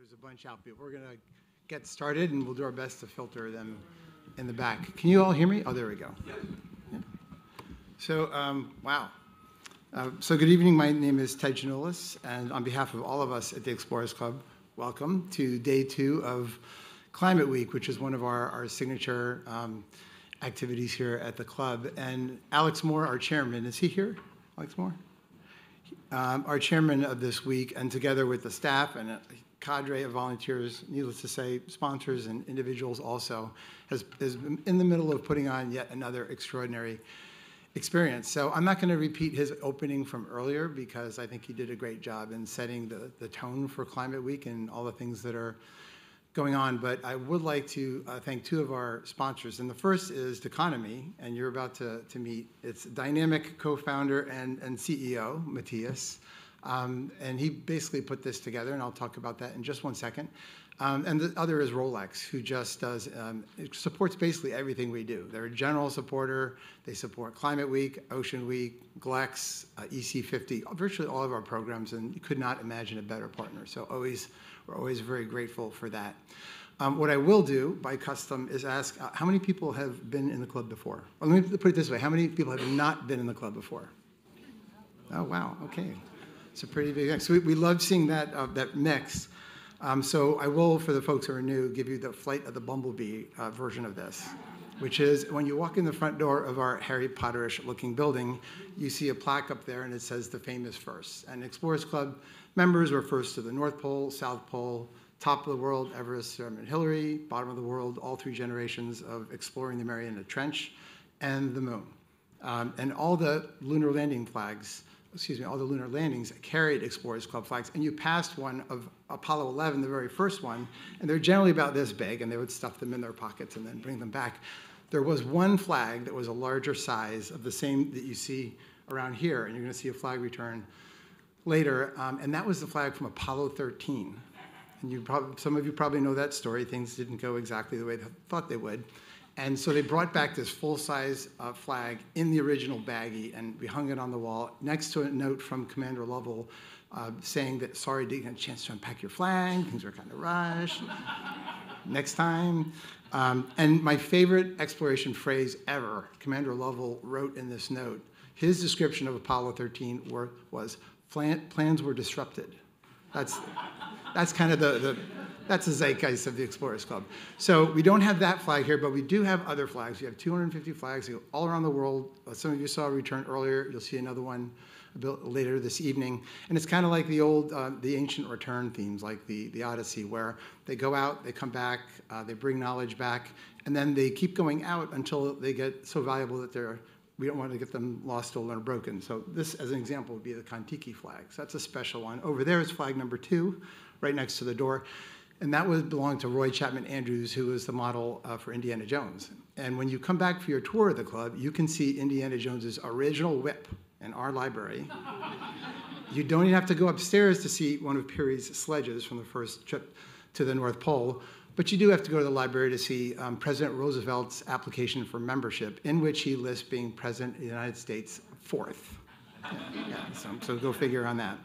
There's a bunch out, but we're going to get started, and we'll do our best to filter them in the back. Can you all hear me? Oh, there we go. Yeah. So, wow. So good evening. My name is Ted Janulis, and on behalf of all of us at the Explorers Club, welcome to day 2 of Climate Week, which is one of our signature activities here at the club. And Alex Moore, our chairman, is he here? Alex Moore? Our chairman of this week, and together with the staff and a cadre of volunteers, needless to say, sponsors and individuals also, is in the middle of putting on yet another extraordinary experience. So I'm not going to repeat his opening from earlier because I think he did a great job in setting the tone for Climate Week and all the things that are going on, but I would like to thank 2 of our sponsors. And the first is Doconomy, and you're about to meet its dynamic co-founder and CEO, Mathias. And he basically put this together, and I'll talk about that in just one second. And the other is Rolex, who just does, it supports basically everything we do. They're a general supporter. They support Climate Week, Ocean Week, GLEX, EC50, virtually all of our programs, and you could not imagine a better partner. So we're always very grateful for that. What I will do, by custom, is ask, how many people have been in the club before? Well, let me put it this way. How many people have not been in the club before? Oh, wow. Okay. It's a pretty big mix. So we love seeing that mix. So I will, for the folks who are new, give you the Flight of the Bumblebee version of this, which is when you walk in the front door of our Harry Potterish looking building, you see a plaque up there and it says the famous first. And Explorers Club members were first to the North Pole, South Pole, top of the world, Everest, and Hillary, bottom of the world, all 3 generations of exploring the Mariana Trench and the moon. And all the lunar landing flags, all the lunar landings carried Explorers Club flags, and you passed one of Apollo 11, the very first one, and they're generally about this big, and they would stuff them in their pockets and then bring them back. There was one flag that was a larger size of the same that you see around here, and you're going to see a flag return later, and that was the flag from Apollo 13. And some of you probably know that story. Things didn't go exactly the way they thought they would. And so they brought back this full-size flag in the original baggie, and we hung it on the wall next to a note from Commander Lovell saying that, sorry, didn't get a chance to unpack your flag. Things were kind of rushed. Next time. And my favorite exploration phrase ever, Commander Lovell wrote in this note, his description of Apollo 13 was, plans were disrupted. That's kind of that's the zeitgeist of the Explorers Club. So we don't have that flag here, but we do have other flags. We have 250 flags that go all around the world. Some of you saw a return earlier. You'll see another one a bit later this evening. And it's kind of like the ancient return themes, like the Odyssey, where they go out, they come back, they bring knowledge back, and then they keep going out until they get so valuable that we don't want to get them lost, stolen, or broken. So this, as an example, would be the Kon-Tiki flag. So that's a special one. Over there is flag number 2, right next to the door. And that belonged to Roy Chapman Andrews, who was the model for Indiana Jones. And when you come back for your tour of the club, you can see Indiana Jones's original whip in our library. You don't even have to go upstairs to see one of Peary's sledges from the first trip to the North Pole. But you do have to go to the library to see President Roosevelt's application for membership, in which he lists being President of the United States 4th. So go figure on that.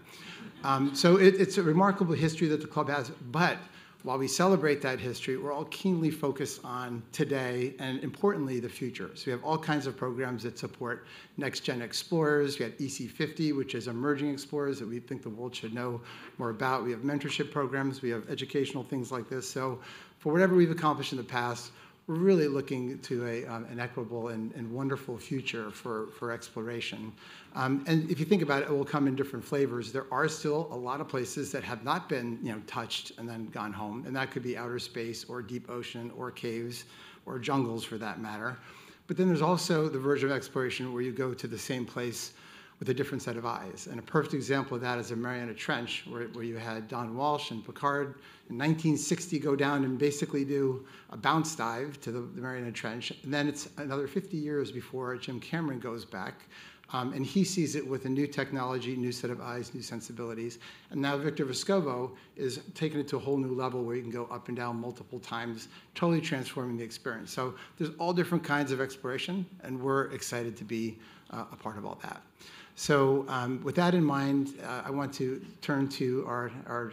So it's a remarkable history that the club has, but while we celebrate that history, we're all keenly focused on today and, importantly, the future. So we have all kinds of programs that support next-gen explorers. We have EC50, which is emerging explorers that we think the world should know more about. We have mentorship programs. We have educational things like this. So for whatever we've accomplished in the past, we're really looking to an equitable and wonderful future for exploration. And if you think about it, it will come in different flavors. There are still a lot of places that have not been touched and then gone home, and that could be outer space or deep ocean or caves or jungles for that matter. But then there's also the version of exploration where you go to the same place with a different set of eyes. And a perfect example of that is the Mariana Trench, where you had Don Walsh and Picard in 1960 go down and basically do a bounce dive to the Mariana Trench. And then it's another 50 years before Jim Cameron goes back. And he sees it with a new technology, new set of eyes, new sensibilities. And now Victor Vescovo is taking it to a whole new level where you can go up and down multiple times, totally transforming the experience. So there's all different kinds of exploration, and we're excited to be a part of all that. So with that in mind, I want to turn to our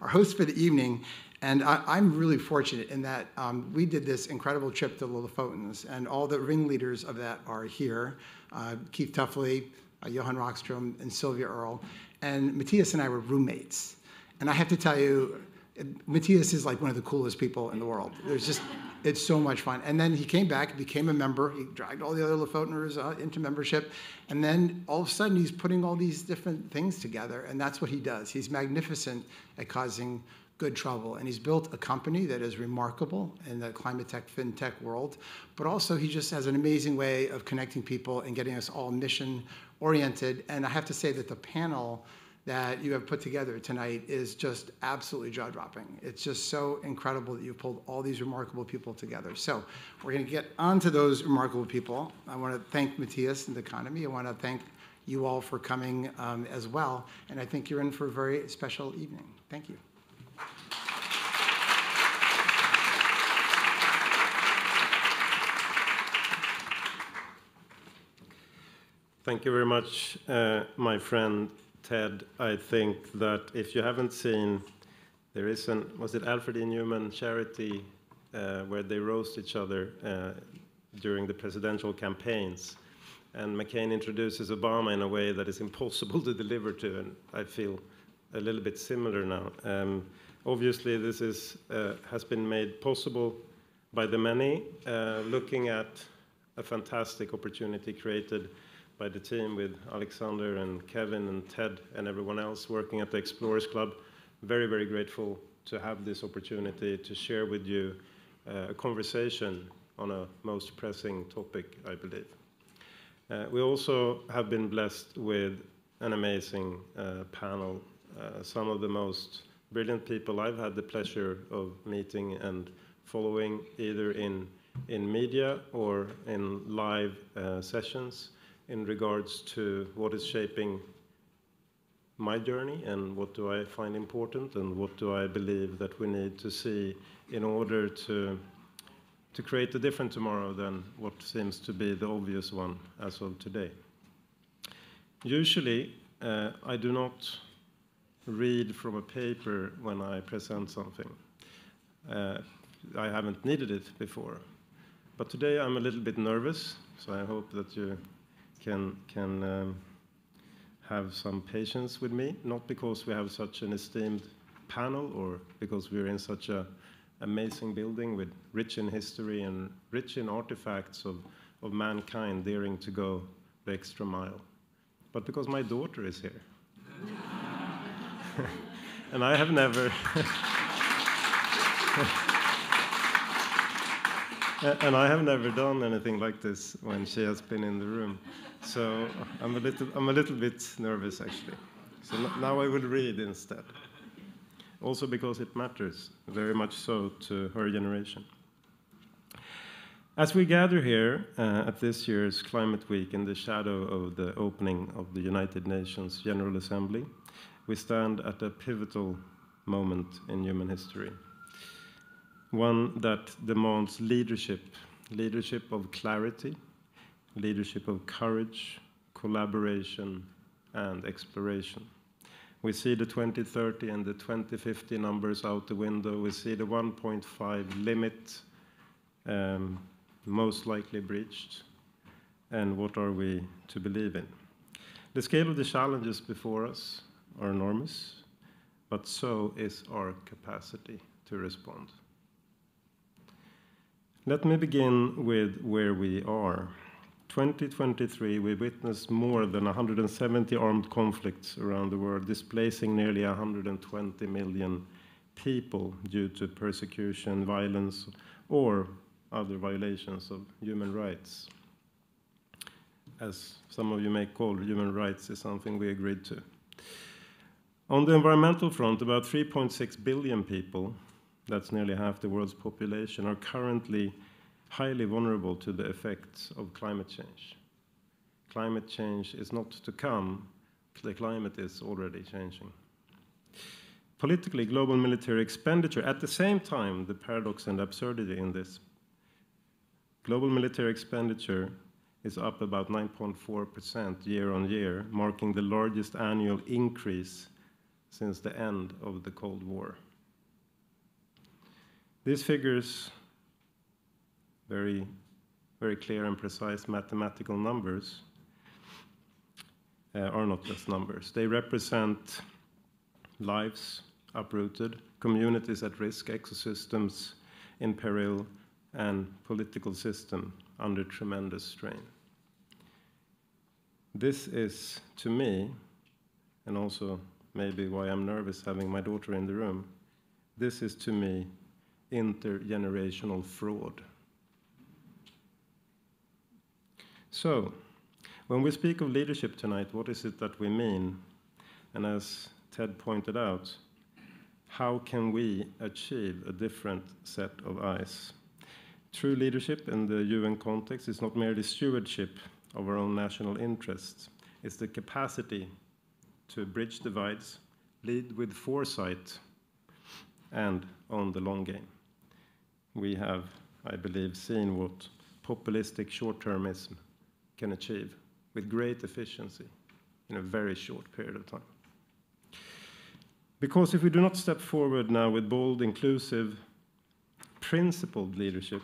our host for the evening. And I'm really fortunate in that we did this incredible trip to Lillefotens, and all the ringleaders of that are here. Keith Tuffley, Johan Rockström, and Sylvia Earle. And Mathias and I were roommates. And I have to tell you, Mathias is like one of the coolest people in the world. It's so much fun. And then he came back, became a member. He dragged all the other Lofoteners into membership. And then all of a sudden, he's putting all these different things together. And that's what he does. He's magnificent at causing good trouble. And he's built a company that is remarkable in the climate tech, fintech world. But also, he just has an amazing way of connecting people and getting us all mission-oriented. And I have to say that the panel that you have put together tonight is just absolutely jaw-dropping. It's just so incredible that you've pulled all these remarkable people together. So we're going to get on to those remarkable people. I want to thank Mathias and Doconomy. I want to thank you all for coming as well. And I think you're in for a very special evening. Thank you. Thank you very much, my friend Ted. I think that if you haven't seen, there is was it Alfred E. Newman charity where they roast each other during the presidential campaigns. And McCain introduces Obama in a way that is impossible to deliver to, and I feel a little bit similar now. Obviously, this has been made possible by the many, looking at a fantastic opportunity created by the team with Alexander and Kevin and Ted and everyone else working at the Explorers Club. Very, very grateful to have this opportunity to share with you a conversation on a most pressing topic, I believe. We also have been blessed with an amazing panel, some of the most brilliant people I've had the pleasure of meeting and following either in media or in live sessions, in regards to what is shaping my journey and what do I find important and what do I believe that we need to see in order to create a different tomorrow than what seems to be the obvious one as of today. Usually, I do not read from a paper when I present something. I haven't needed it before. But today I'm a little bit nervous, so I hope that you can have some patience with me, not because we have such an esteemed panel or because we're in such an amazing building with rich in history and rich in artifacts of mankind daring to go the extra mile, but because my daughter is here. And I have never... And I have never done anything like this when she has been in the room. So I'm a little bit nervous, actually. So now I will read instead. Also because it matters, very much so, to her generation. As we gather here at this year's Climate Week in the shadow of the opening of the United Nations General Assembly, we stand at a pivotal moment in human history. One that demands leadership of clarity, leadership of courage, collaboration, and exploration. We see the 2030 and the 2050 numbers out the window. We see the 1.5 limit most likely breached. And what are we to believe in? The scale of the challenges before us are enormous, but so is our capacity to respond. Let me begin with where we are. 2023, we witnessed more than 170 armed conflicts around the world, displacing nearly 120 million people due to persecution, violence, or other violations of human rights. As some of you may call human rights is something we agreed to. On the environmental front, about 3.6 billion people, that's nearly half the world's population, are currently highly vulnerable to the effects of climate change. Climate change is not to come, the climate is already changing. Politically, global military expenditure, at the same time, the paradox and absurdity in this, global military expenditure is up about 9.4% year on year, marking the largest annual increase since the end of the Cold War. These figures, very, very clear and precise mathematical numbers, are not just numbers. They represent lives uprooted, communities at risk, ecosystems in peril, and political system under tremendous strain. This is, to me, and also maybe why I'm nervous having my daughter in the room, this is, to me, intergenerational fraud. So, when we speak of leadership tonight, what is it that we mean? And as Ted pointed out, how can we achieve a different set of eyes? True leadership in the UN context is not merely stewardship of our own national interests. It's the capacity to bridge divides, lead with foresight, and own the long game. We have, I believe, seen what populistic short-termism can achieve with great efficiency in a very short period of time. Because if we do not step forward now with bold, inclusive, principled leadership,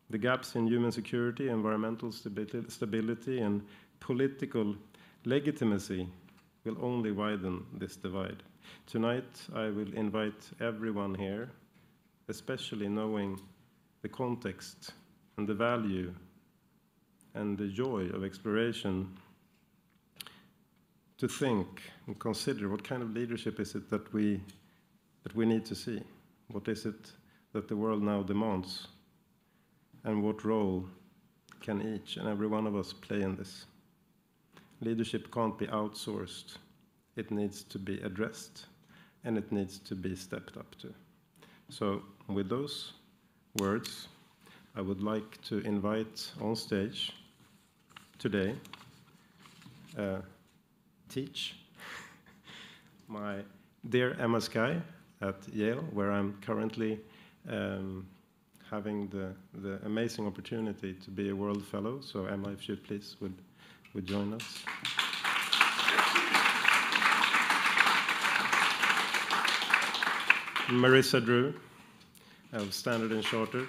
the gaps in human security, environmental stability, and political legitimacy will only widen this divide. Tonight, I will invite everyone here, especially knowing the context and the value and the joy of exploration, to think and consider what kind of leadership is it that we need to see? What is it that the world now demands? And what role can each and every one of us play in this? Leadership can't be outsourced. It needs to be addressed, and it needs to be stepped up to. So with those words, I would like to invite on stage today, teach my dear Emma Skye at Yale, where I'm currently having the amazing opportunity to be a World Fellow. So Emma, if you please would join us. Marisa Drew of Standard and Chartered.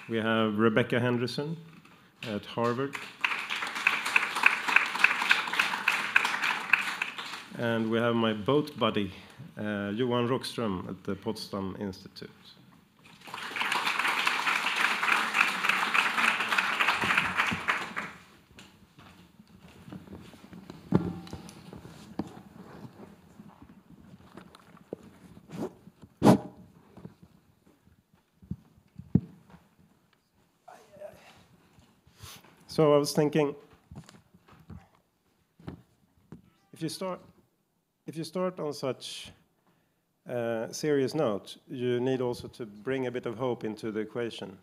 We have Rebecca Henderson at Harvard. And we have my boat buddy, Johan Rockström at the Potsdam Institute. So I was thinking, if you start on such a serious note, you need also to bring a bit of hope into the equation.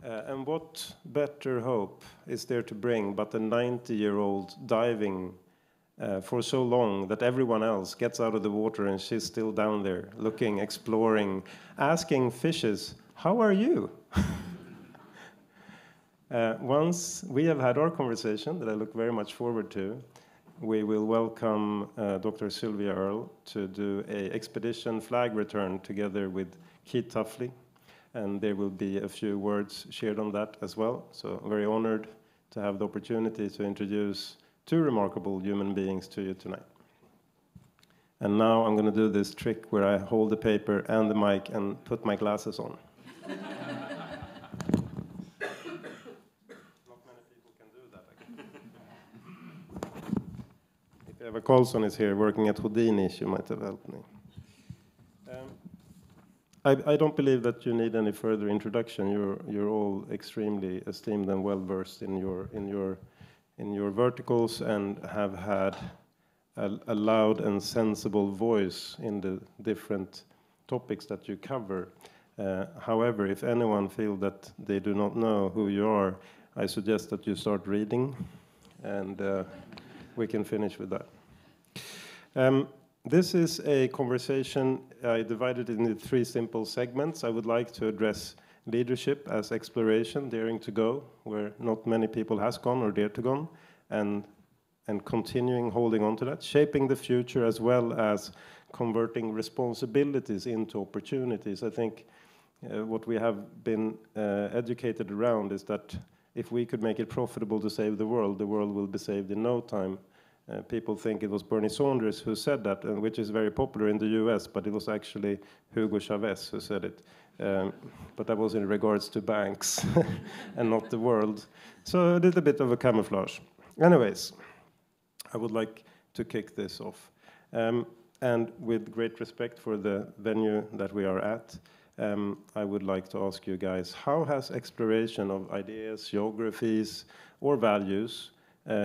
And what better hope is there to bring but a 90-year-old diving for so long that everyone else gets out of the water and she's still down there looking, exploring, asking fishes, "How are you?" Once we have had our conversation, that I look very much forward to, we will welcome Dr. Sylvia Earle to do an expedition flag return together with Keith Tuffley, and there will be a few words shared on that as well. So very honored to have the opportunity to introduce two remarkable human beings to you tonight. And now I'm going to do this trick where I hold the paper and the mic and put my glasses on. Eva Karlsson is here working at Houdini. She might have helped me. I don't believe that you need any further introduction. You're all extremely esteemed and well versed in your verticals and have had a loud and sensible voice in the different topics that you cover. However, if anyone feels that they do not know who you are, I suggest that you start reading, and we can finish with that. This is a conversation. I divided it into three simple segments. I would like to address leadership as exploration, daring to go where not many people has gone or dare to go, and continuing holding on to that, shaping the future as well as converting responsibilities into opportunities. I think what we have been educated around is that if we could make it profitable to save the world will be saved in no time. People think it was Bernie Sanders who said that, which is very popular in the US, but it was actually Hugo Chavez who said it. But that was in regards to banks and not the world. So a little bit of a camouflage. Anyways, I would like to kick this off. And with great respect for the venue that we are at, I would like to ask you guys, how has exploration of ideas, geographies, or values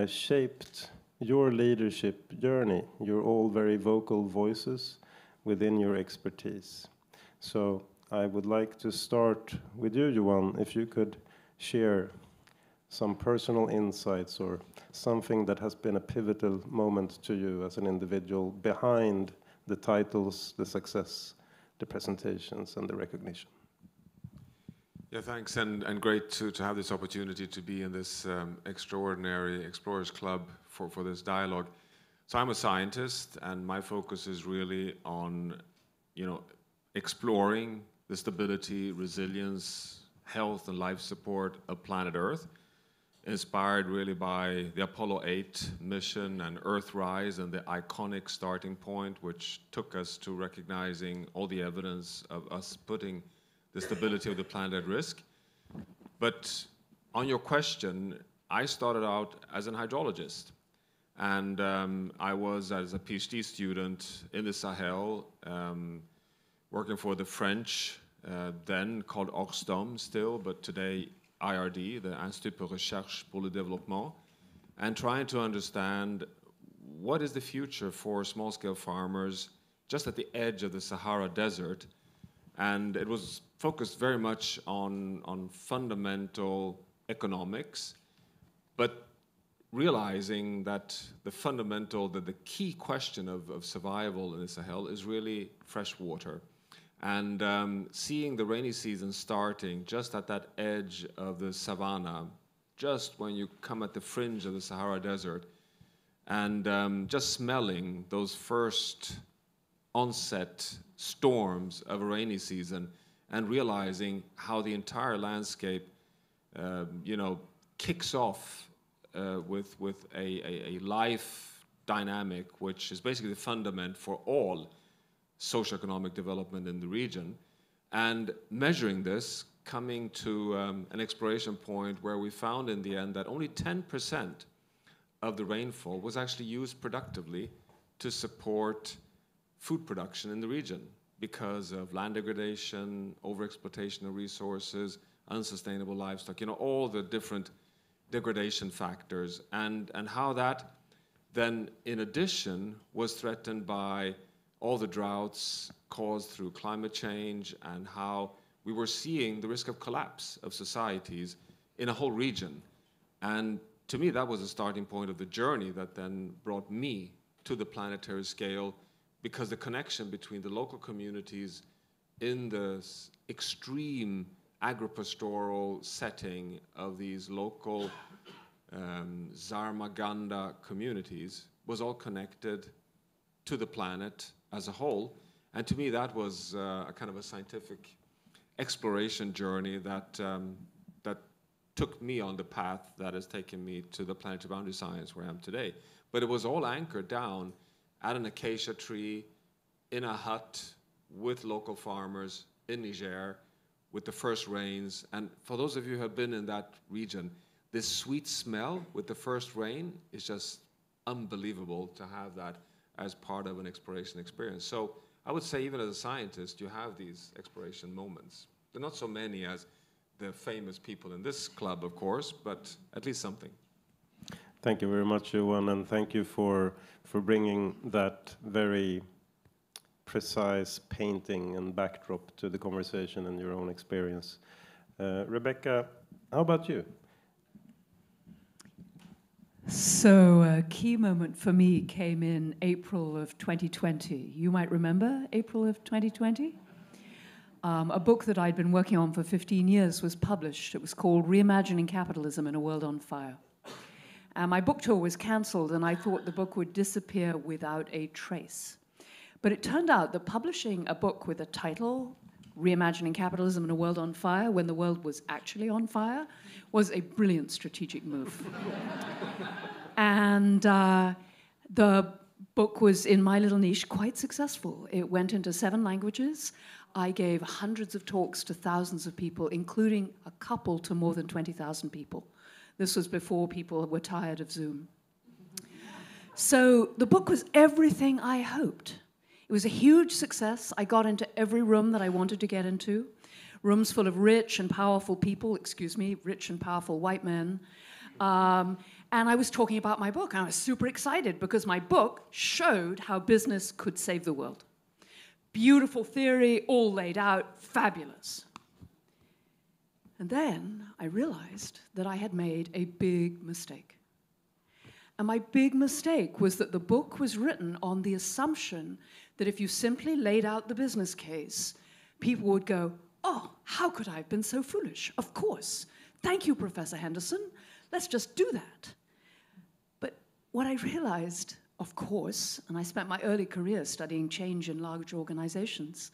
shaped your leadership journey? You're all very vocal voices within your expertise. So I would like to start with you, Johan, if you could share some personal insights or something that has been a pivotal moment to you as an individual behind the titles, the success, the presentations, and the recognition. Yeah, thanks, and great to have this opportunity to be in this extraordinary Explorers Club for this dialogue. So I'm a scientist, and my focus is really on, exploring the stability, resilience, health, and life support of planet Earth, inspired really by the Apollo 8 mission and Earthrise and the iconic starting point, which took us to recognizing all the evidence of us putting the stability of the planet at risk. But on your question, I started out as an hydrologist. And I was, as a PhD student in the Sahel, working for the French, then called Rockström still, but today IRD, the Institut pour Recherche pour le Développement, and trying to understand what is the future for small-scale farmers just at the edge of the Sahara Desert. And it was focused very much on fundamental economics, but realizing that the key question of survival in the Sahel is really fresh water. And seeing the rainy season starting just at that edge of the savannah, just when you come at the fringe of the Sahara Desert, and just smelling those first onset storms of a rainy season, and realizing how the entire landscape, kicks off with a life dynamic, which is basically the fundament for all socioeconomic development in the region, and measuring this, coming to an exploration point where we found in the end that only 10% of the rainfall was actually used productively to support food production in the region because of land degradation, overexploitation of resources, unsustainable livestock, all the different degradation factors, and how that then, in addition, was threatened by all the droughts caused through climate change, and how we were seeing the risk of collapse of societies in a whole region. And to me, that was a starting point of the journey that then brought me to the planetary scale, because the connection between the local communities in the extreme agripastoral setting of these local Zarmaganda communities was all connected to the planet as a whole. And to me, that was a kind of a scientific exploration journey that took me on the path that has taken me to the planetary boundary science where I am today. But it was all anchored down at an acacia tree in a hut with local farmers in Niger with the first rains. And for those of you who have been in that region, this sweet smell with the first rain is just unbelievable to have that as part of an exploration experience. So I would say, even as a scientist, you have these exploration moments. They're not so many as the famous people in this club, of course, but at least something. Thank you very much, Johan, and thank you for bringing that very precise painting and backdrop to the conversation and your own experience. Rebecca, how about you? So a key moment for me came in April of 2020. You might remember April of 2020? a book that I'd been working on for 15 years was published. It was called Reimagining Capitalism in a World on Fire. And my book tour was cancelled, and I thought the book would disappear without a trace. But it turned out that publishing a book with a title, Reimagining Capitalism in a World on Fire, when the world was actually on fire, was a brilliant strategic move. And the book was, in my little niche, quite successful. It went into 7 languages. I gave hundreds of talks to thousands of people, including a couple to more than 20,000 people. This was before people were tired of Zoom. So the book was everything I hoped. It was a huge success. I got into every room that I wanted to get into, rooms full of rich and powerful people, rich and powerful white men. And I was talking about my book, and I was super excited because my book showed how business could save the world. Beautiful theory, all laid out, fabulous. And then I realized that I had made a big mistake. And my big mistake was that the book was written on the assumption that if you simply laid out the business case, people would go, oh, how could I have been so foolish? Of course. Thank you, Professor Henderson. Let's just do that. But what I realized, of course, and I spent my early career studying change in large organizations,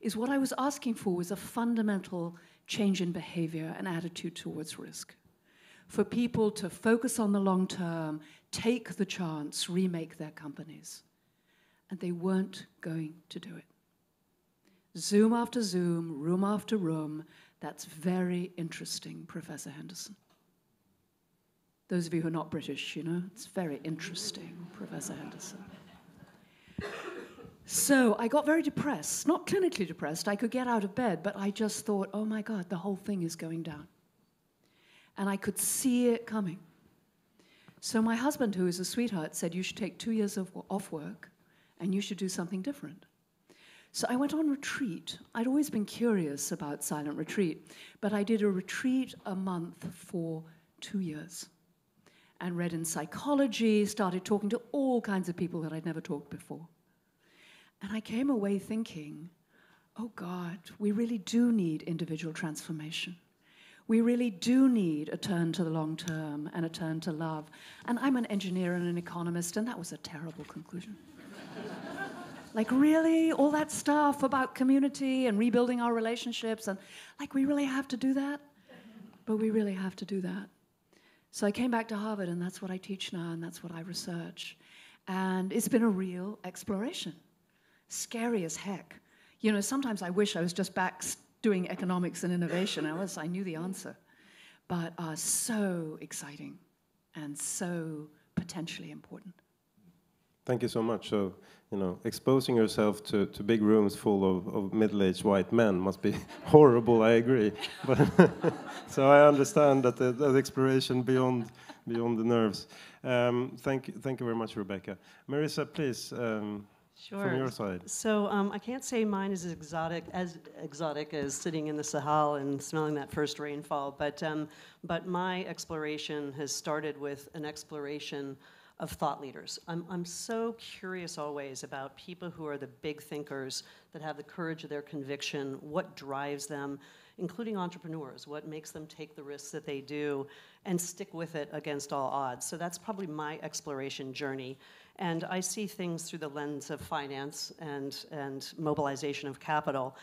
is what I was asking for was a fundamental change in behavior and attitude towards risk. For people to focus on the long term, take the chance, remake their companies. And they weren't going to do it. Zoom after Zoom, room after room, that's very interesting, Professor Henderson. Those of you who are not British, it's very interesting, Professor Henderson. So I got very depressed, not clinically depressed. I could get out of bed, but I just thought, oh my God, the whole thing is going down. And I could see it coming. So my husband, who is a sweetheart, said, you should take 2 years off work, and you should do something different. So I went on retreat. I'd always been curious about silent retreat, but I did a retreat a month for 2 years and read in psychology, started talking to all kinds of people that I'd never talked before. And I came away thinking, oh God, we really do need individual transformation. We really do need a turn to the long term and a turn to love. And I'm an engineer and an economist, and that was a terrible conclusion. Like, really? All that stuff about community and rebuilding our relationships, and like, we really have to do that? But we really have to do that. So I came back to Harvard, and that's what I teach now, and that's what I research. And it's been a real exploration. Scary as heck. Sometimes I wish I was just back doing economics and innovation. I knew the answer. But so exciting and so potentially important. Thank you so much. So, exposing yourself to big rooms full of middle-aged white men must be horrible, I agree. But so I understand that the exploration beyond the nerves. Thank you very much, Rebecca. Marisa, please, Sure. from your side. So I can't say mine is as exotic as sitting in the Sahel and smelling that first rainfall, but my exploration has started with an exploration of thought leaders. I'm so curious always about people who are the big thinkers that have the courage of their conviction, what drives them, including entrepreneurs, what makes them take the risks that they do and stick with it against all odds. So that's probably my exploration journey. And I see things through the lens of finance and mobilization of capital.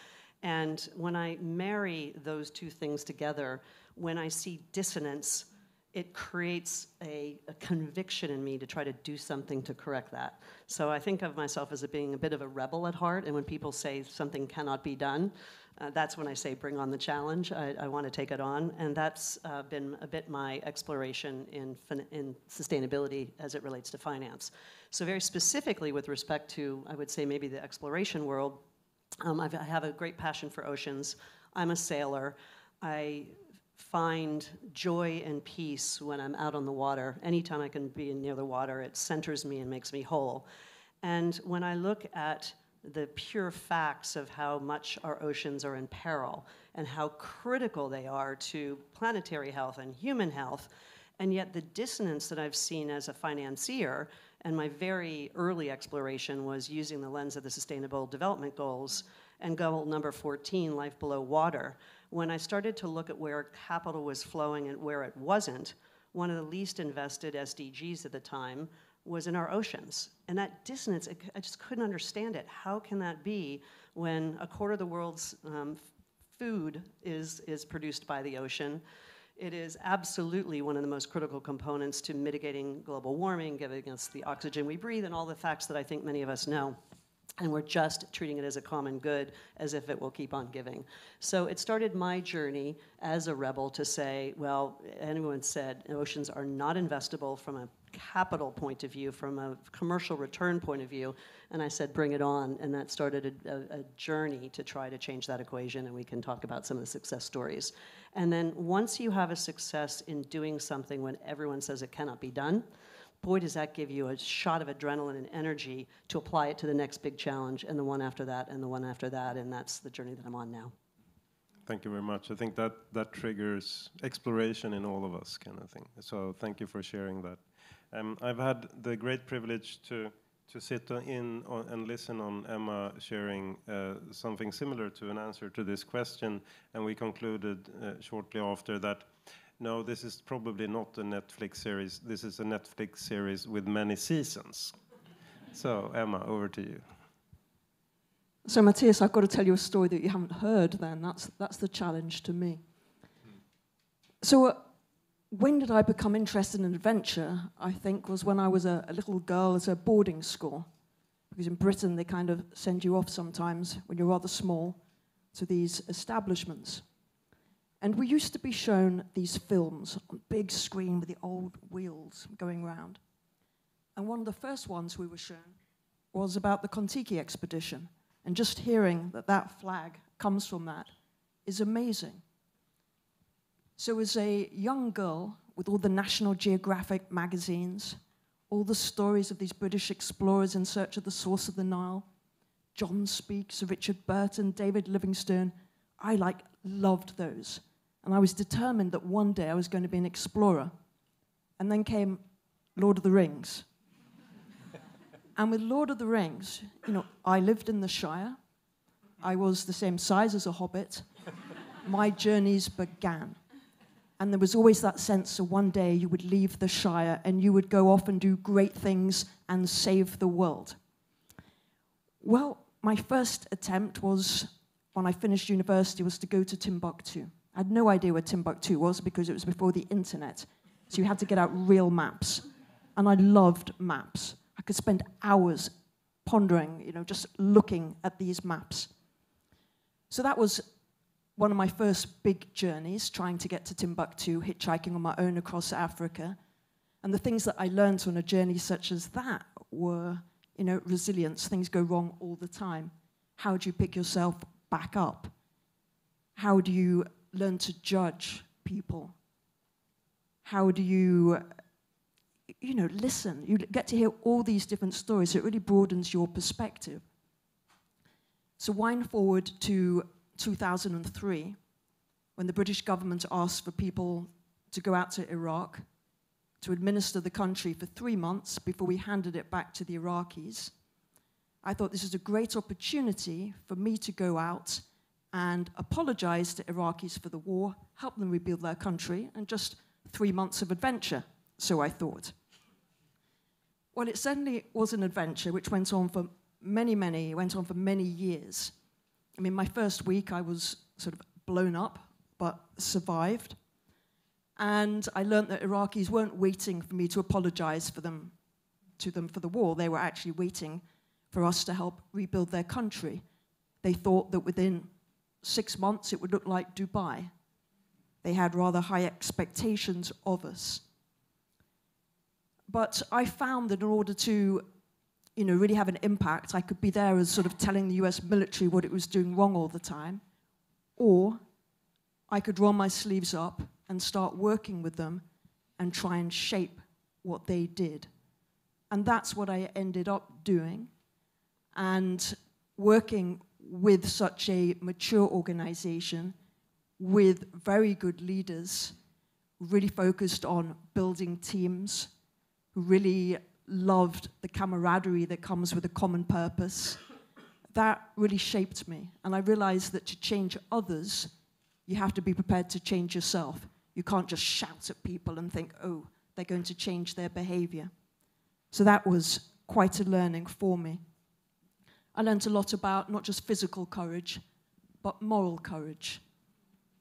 And when I marry those two things together, when I see dissonance, it creates a conviction in me to try to do something to correct that. So I think of myself as being a bit of a rebel at heart, and when people say something cannot be done, that's when I say bring on the challenge. I want to take it on, and that's been a bit my exploration in sustainability as it relates to finance. So very specifically with respect to, I would say maybe the exploration world, I have a great passion for oceans. I'm a sailor. I find joy and peace when I'm out on the water. Anytime I can be near the water, it centers me and makes me whole. And when I look at the pure facts of how much our oceans are in peril and how critical they are to planetary health and human health, and yet the dissonance that I've seen as a financier, and my very early exploration was using the lens of the Sustainable Development Goals and goal number 14, life below water, when I started to look at where capital was flowing and where it wasn't, one of the least invested SDGs at the time was in our oceans. And that dissonance, I just couldn't understand it. How can that be when a quarter of the world's food is produced by the ocean? It is absolutely one of the most critical components to mitigating global warming, giving against the oxygen we breathe, and all the facts that I think many of us know. And we're just treating it as a common good, as if it will keep on giving. So it started my journey as a rebel to say, well, anyone said oceans are not investable from a capital point of view, from a commercial return point of view, and I said, bring it on, and that started a journey to try to change that equation, and we can talk about some of the success stories. And then once you have a success in doing something when everyone says it cannot be done, boy, does that give you a shot of adrenaline and energy to apply it to the next big challenge, and the one after that, and the one after that, and that's the journey that I'm on now. Thank you very much. I think that triggers exploration in all of us, kind of thing. So thank you for sharing that. I've had the great privilege to sit in on and listen on Emma sharing something similar to an answer to this question, and we concluded shortly after that, no, this is probably not a Netflix series. This is a Netflix series with many seasons. So, Emma, over to you. So, Mathias, I've got to tell you a story that you haven't heard then. That's the challenge to me. So, when did I become interested in adventure? I think was when I was a little girl at a boarding school. Because in Britain, they kind of send you off sometimes, when you're rather small, to these establishments. And we used to be shown these films on big screen with the old wheels going round. And one of the first ones we were shown was about the Kon-Tiki expedition. And just hearing that flag comes from that is amazing. So as a young girl, with all the National Geographic magazines, all the stories of these British explorers in search of the source of the Nile, John Speaks, Richard Burton, David Livingstone, I loved those. And I was determined that one day I was going to be an explorer. And then came Lord of the Rings. And with Lord of the Rings, I lived in the Shire. I was the same size as a hobbit. My journeys began. And there was always that sense of one day you would leave the Shire and you would go off and do great things and save the world. Well, my first attempt was, when I finished university, was to go to Timbuktu. I had no idea where Timbuktu was because it was before the internet. So you had to get out real maps. And I loved maps. I could spend hours pondering, just looking at these maps. So that was one of my first big journeys, trying to get to Timbuktu, hitchhiking on my own across Africa. And the things that I learned on a journey such as that were, resilience. Things go wrong all the time. How do you pick yourself back up? How do you learn to judge people? How do you, listen? You get to hear all these different stories, so it really broadens your perspective. So wind forward to 2003, when the British government asked for people to go out to Iraq to administer the country for 3 months before we handed it back to the Iraqis. I thought this was a great opportunity for me to go out and apologize to Iraqis for the war, help them rebuild their country, and just 3 months of adventure, so I thought. Well, it certainly was an adventure which went on for many years. I mean, my first week I was sort of blown up, but survived. And I learned that Iraqis weren't waiting for me to apologize to them for the war. They were actually waiting for us to help rebuild their country. They thought that within 6 months it would look like Dubai. They had rather high expectations of us. But I found that in order to really have an impact, I could be there as sort of telling the US military what it was doing wrong all the time, or I could roll my sleeves up and start working with them and try and shape what they did. And that's what I ended up doing. And working with such a mature organization, with very good leaders, really focused on building teams, who really loved the camaraderie that comes with a common purpose, that really shaped me. And I realized that to change others, you have to be prepared to change yourself. You can't just shout at people and think, oh, they're going to change their behavior. So that was quite a learning for me. I learned a lot about not just physical courage, but moral courage,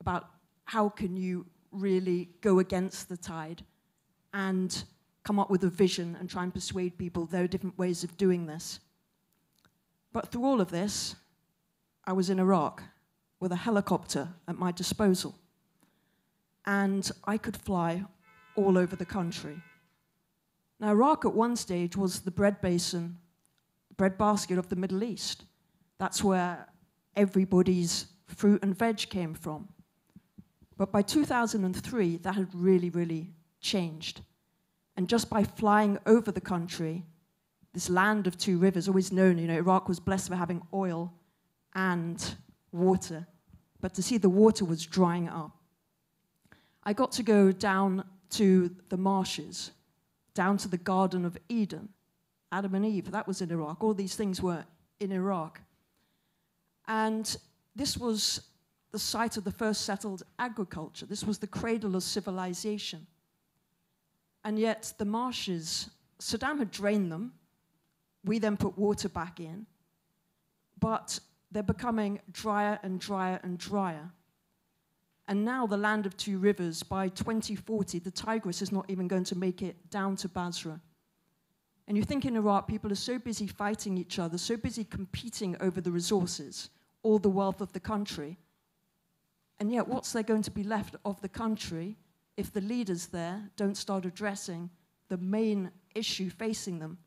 about how can you really go against the tide and come up with a vision and try and persuade people there are different ways of doing this. But through all of this, I was in Iraq with a helicopter at my disposal. And I could fly all over the country. Now, Iraq at one stage was the bread basin, bread basket of the Middle East. That's where everybody's fruit and veg came from. But by 2003, that had really, really changed. And just by flying over the country, this land of two rivers, always known, Iraq was blessed for having oil and water. But to see the water was drying up. I got to go down to the marshes, down to the Garden of Eden, Adam and Eve, that was in Iraq. All these things were in Iraq. And this was the site of the first settled agriculture. This was the cradle of civilization. And yet the marshes, Saddam had drained them. We then put water back in. But they're becoming drier and drier and drier. And now the land of two rivers, by 2040, the Tigris is not even going to make it down to Basra. And you think in Iraq, people are so busy fighting each other, so busy competing over the resources, all the wealth of the country. And yet, what's there going to be left of the country if the leaders there don't start addressing the main issue facing them,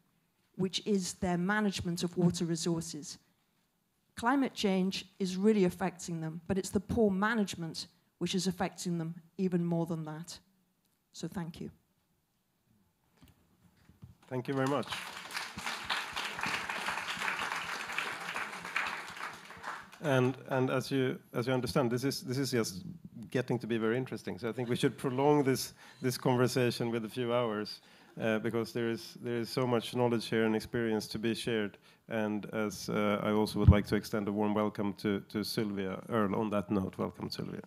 which is their management of water resources? Climate change is really affecting them, but it's the poor management which is affecting them even more than that. So thank you. Thank you very much. And as you understand, this is just getting to be very interesting. So I think we should prolong this conversation with a few hours because there is so much knowledge here and experience to be shared. And as I also would like to extend a warm welcome to Sylvia Earle. On that note, welcome, Sylvia.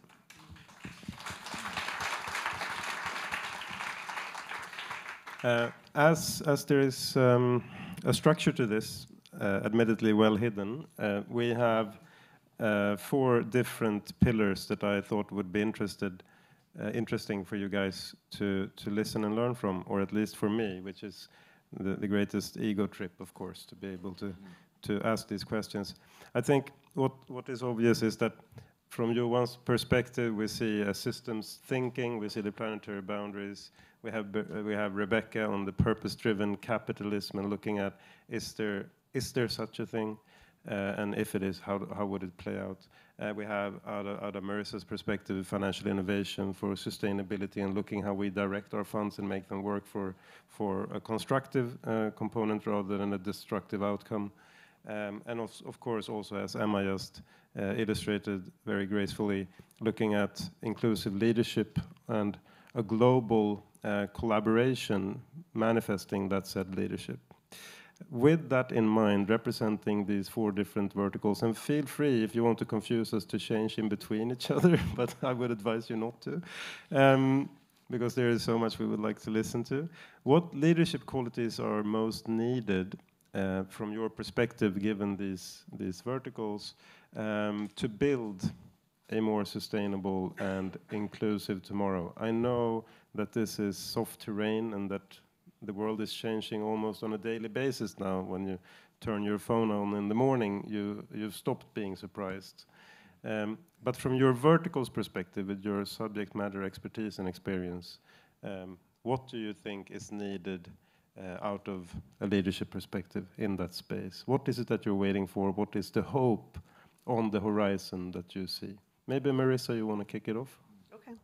As there is a structure to this, admittedly well hidden, we have 4 different pillars that I thought would be interesting for you guys to listen and learn from, or at least for me, which is the greatest ego trip, of course, to be able to ask these questions. I think what is obvious is that from Johan's perspective, we see a systems thinking, we see the planetary boundaries. We have Rebecca on the purpose-driven capitalism and looking at is there such a thing, and if it is, how would it play out? We have out of Marisa's perspective, financial innovation for sustainability and looking how we direct our funds and make them work for a constructive component rather than a destructive outcome. And of course, also as Emma just illustrated very gracefully, looking at inclusive leadership and a global collaboration manifesting that said leadership. With that in mind, representing these 4 different verticals, and feel free if you want to confuse us to change in between each other, but I would advise you not to, because there is so much we would like to listen to. What leadership qualities are most needed from your perspective, given these verticals, to build a more sustainable and inclusive tomorrow? I know that this is soft terrain and that the world is changing almost on a daily basis now. When you turn your phone on in the morning, you've stopped being surprised. But from your verticals perspective, with your subject matter expertise and experience, what do you think is needed out of a leadership perspective in that space? What is it that you're waiting for? What is the hope on the horizon that you see? Maybe Marisa, you want to kick it off? Okay.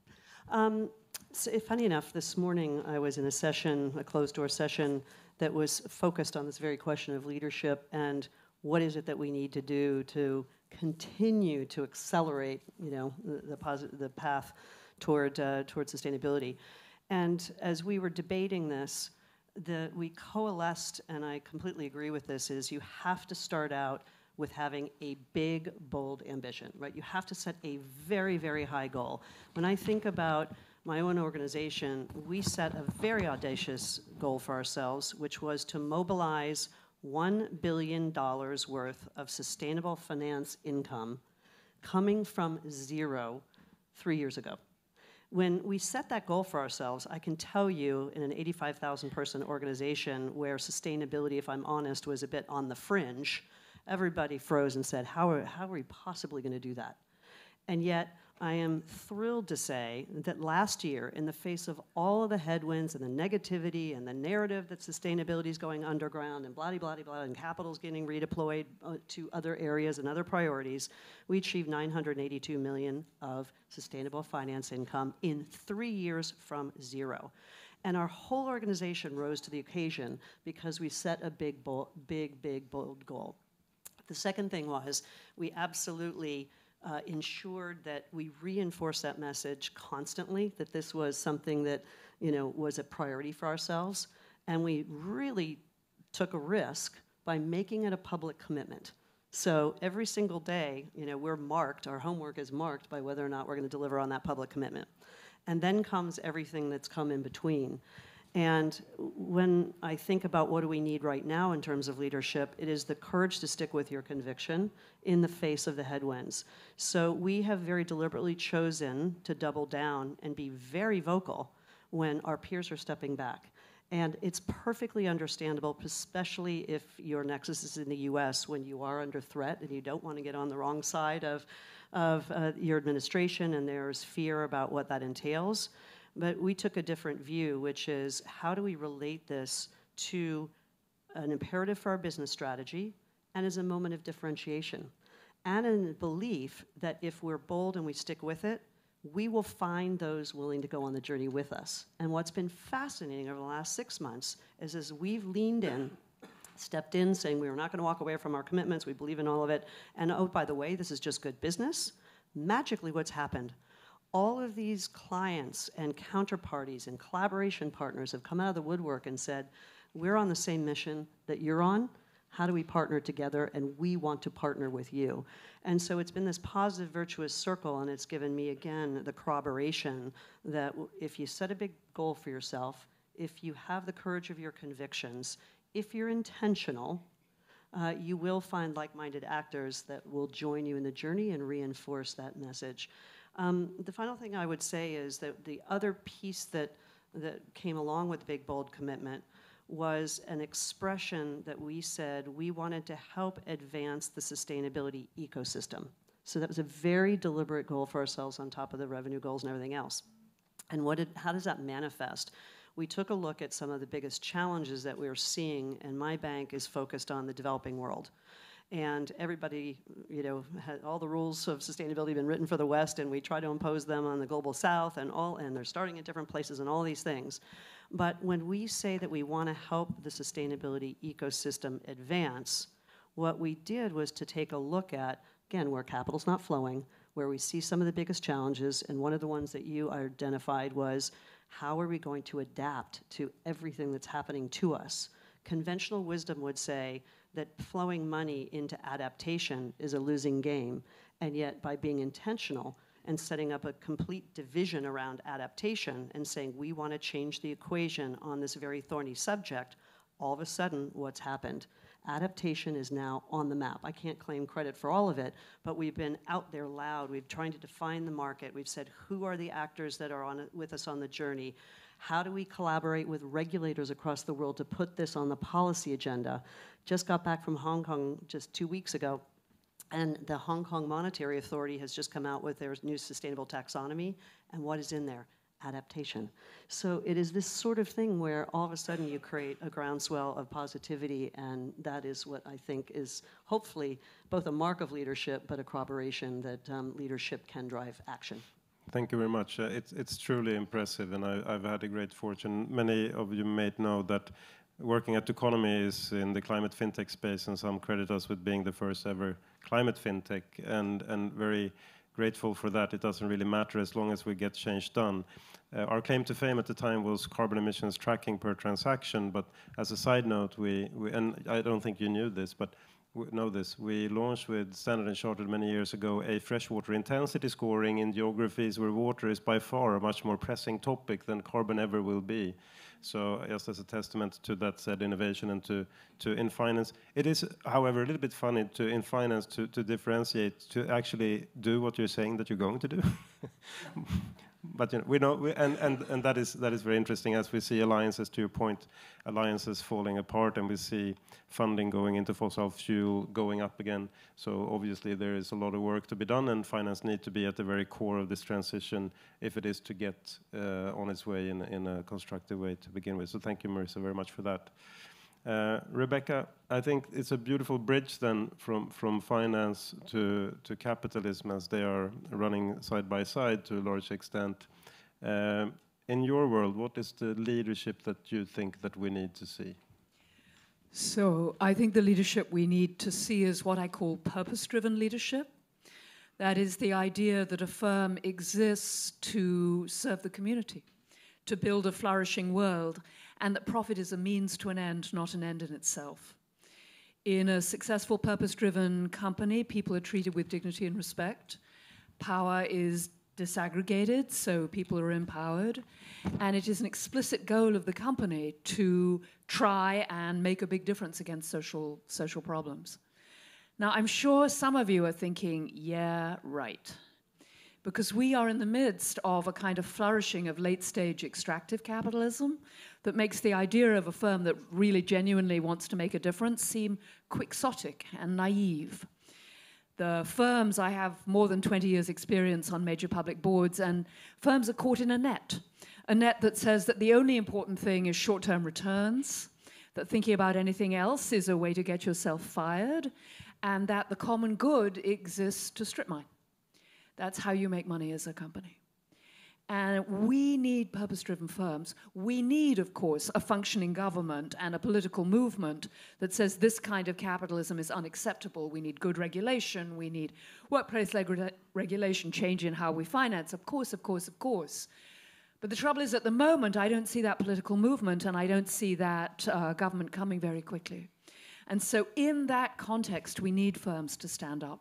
So funny enough, this morning I was in a session, a closed-door session, that was focused on this very question of leadership and what is it that we need to do to continue to accelerate, the path toward sustainability. And as we were debating this, we coalesced, and I completely agree with this, is you have to start out with having a big, bold ambition, right? You have to set a very, very high goal. When I think about my own organization, we set a very audacious goal for ourselves, which was to mobilize $1 billion worth of sustainable finance income coming from zero 3 years ago. When we set that goal for ourselves, I can tell you in an 85,000 person organization where sustainability, if I'm honest, was a bit on the fringe, everybody froze and said, how are we possibly going to do that? And yet, I am thrilled to say that last year, in the face of all of the headwinds and the negativity and the narrative that sustainability is going underground and blah-de-blah-de-blah and capital's getting redeployed to other areas and other priorities, we achieved $982 million of sustainable finance income in 3 years from zero. And our whole organization rose to the occasion because we set a big, bold goal. The second thing was we absolutely ensured that we reinforced that message constantly, that this was something that, was a priority for ourselves. And we really took a risk by making it a public commitment. So every single day, we're marked, our homework is marked by whether or not we're going to deliver on that public commitment. And then comes everything that's come in between. And when I think about what do we need right now in terms of leadership, it is the courage to stick with your conviction in the face of the headwinds. So we have very deliberately chosen to double down and be very vocal when our peers are stepping back. And it's perfectly understandable, especially if your nexus is in the US, when you are under threat and you don't want to get on the wrong side of your administration and there's fear about what that entails. But we took a different view, which is how do we relate this to an imperative for our business strategy and as a moment of differentiation, and in the belief that if we're bold and we stick with it, we will find those willing to go on the journey with us. And what's been fascinating over the last 6 months is as we've leaned in, stepped in, saying we were not going to walk away from our commitments, we believe in all of it, and oh, by the way, this is just good business, magically what's happened? All of these clients and counterparties and collaboration partners have come out of the woodwork and said, we're on the same mission that you're on. How do we partner together? And we want to partner with you. And so it's been this positive, virtuous circle, and it's given me, again, the corroboration that if you set a big goal for yourself, if you have the courage of your convictions, if you're intentional, you will find like-minded actors that will join you in the journey and reinforce that message. The final thing I would say is that the other piece that came along with the Big Bold Commitment was an expression that we said we wanted to help advance the sustainability ecosystem. So that was a very deliberate goal for ourselves on top of the revenue goals and everything else. And how does that manifest? We took a look at some of the biggest challenges that we were seeing, and my bank is focused on the developing world. And everybody, had all the rules of sustainability been written for the West, and we try to impose them on the global South, and they're starting at different places and all these things. But when we say that we want to help the sustainability ecosystem advance, what we did was to take a look at, again, where capital's not flowing, where we see some of the biggest challenges, and one of the ones that you identified was, how are we going to adapt to everything that's happening to us? Conventional wisdom would say that flowing money into adaptation is a losing game, and yet by being intentional and setting up a complete division around adaptation and saying we want to change the equation on this very thorny subject, all of a sudden what's happened? Adaptation is now on the map. I can't claim credit for all of it, but we've been out there loud. We've tried to define the market. We've said, who are the actors that are with us on the journey? How do we collaborate with regulators across the world to put this on the policy agenda? Just got back from Hong Kong just 2 weeks ago, and the Hong Kong Monetary Authority has just come out with their new sustainable taxonomy, and what is in there? Adaptation. So it is this sort of thing where all of a sudden you create a groundswell of positivity, and that is what I think is hopefully both a mark of leadership, but a corroboration that leadership can drive action. Thank you very much. It's truly impressive, and I've had a great fortune. Many of you may know that working at Doconomy is in the climate fintech space, and some credit us with being the first ever climate fintech, and very grateful for that. It doesn't really matter as long as we get change done. Our claim to fame at the time was carbon emissions tracking per transaction, but as a side note, and I don't think you knew this, but know this. We launched with Standard & Chartered many years ago a freshwater intensity scoring in geographies where water is by far a much more pressing topic than carbon ever will be. So just as a testament to that said innovation and to in finance. It is, however, a little bit funny to in finance to differentiate, to actually do what you're saying that you're going to do. But we know, and that is very interesting as we see alliances, to your point, alliances falling apart, and we see funding going into fossil fuel going up again. So obviously there is a lot of work to be done, and finance need to be at the very core of this transition if it is to get on its way in a constructive way to begin with. So thank you, Marisa, very much for that. Rebecca, I think it's a beautiful bridge then from finance to capitalism, as they are running side by side to a large extent. In your world, what is the leadership that you think that we need to see? So I think the leadership we need to see is what I call purpose-driven leadership. That is the idea that a firm exists to serve the community, to build a flourishing world, and that profit is a means to an end, not an end in itself. In a successful purpose-driven company, people are treated with dignity and respect. Power is disaggregated, so people are empowered. And it is an explicit goal of the company to try and make a big difference against social problems. Now, I'm sure some of you are thinking, yeah, right. Because we are in the midst of a kind of flourishing of late-stage extractive capitalism that makes the idea of a firm that really genuinely wants to make a difference seem quixotic and naive. The firms, I have more than 20 years' experience on major public boards, and firms are caught in a net that says that the only important thing is short-term returns, that thinking about anything else is a way to get yourself fired, and that the common good exists to strip mine. That's how you make money as a company. And we need purpose-driven firms. We need, of course, a functioning government and a political movement that says this kind of capitalism is unacceptable. We need good regulation. We need workplace regulation, change in how we finance. Of course, of course, of course. But the trouble is, at the moment, I don't see that political movement, and I don't see that government coming very quickly. And so in that context, we need firms to stand up,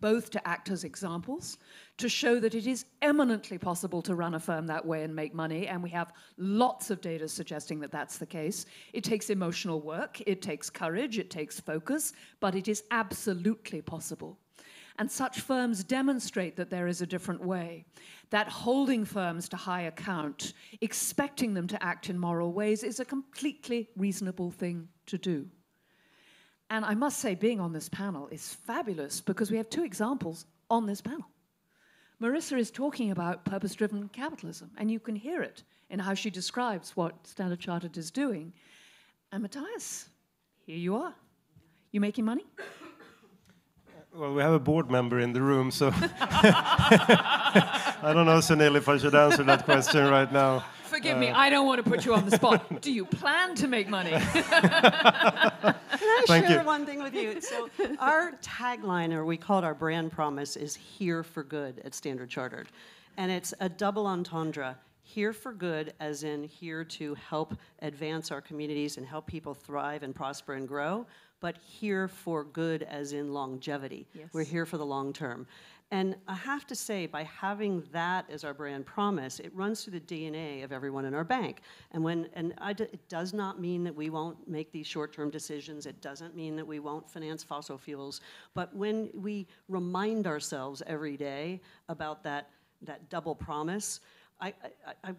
both to act as examples, to show that it is eminently possible to run a firm that way and make money, and we have lots of data suggesting that that's the case. It takes emotional work, it takes courage, it takes focus, but it is absolutely possible. And such firms demonstrate that there is a different way, that holding firms to high account, expecting them to act in moral ways, is a completely reasonable thing to do. And I must say, being on this panel is fabulous because we have two examples on this panel. Marisa is talking about purpose-driven capitalism, and you can hear it in how she describes what Standard Chartered is doing. And Mathias, here you are. You making money? Well, we have a board member in the room, so I don't know, Sunil, if I should answer that question right now. Forgive me, I don't want to put you on the spot. Do you plan to make money? Can I share one thing with you? So our tagline, or we call it our brand promise, is here for good at Standard Chartered. And it's a double entendre. Here for good, as in here to help advance our communities and help people thrive and prosper and grow, but here for good as in longevity. Yes. We're here for the long term. And I have to say, by having that as our brand promise, it runs through the DNA of everyone in our bank. It does not mean that we won't make these short-term decisions. It doesn't mean that we won't finance fossil fuels. But when we remind ourselves every day about that double promise, I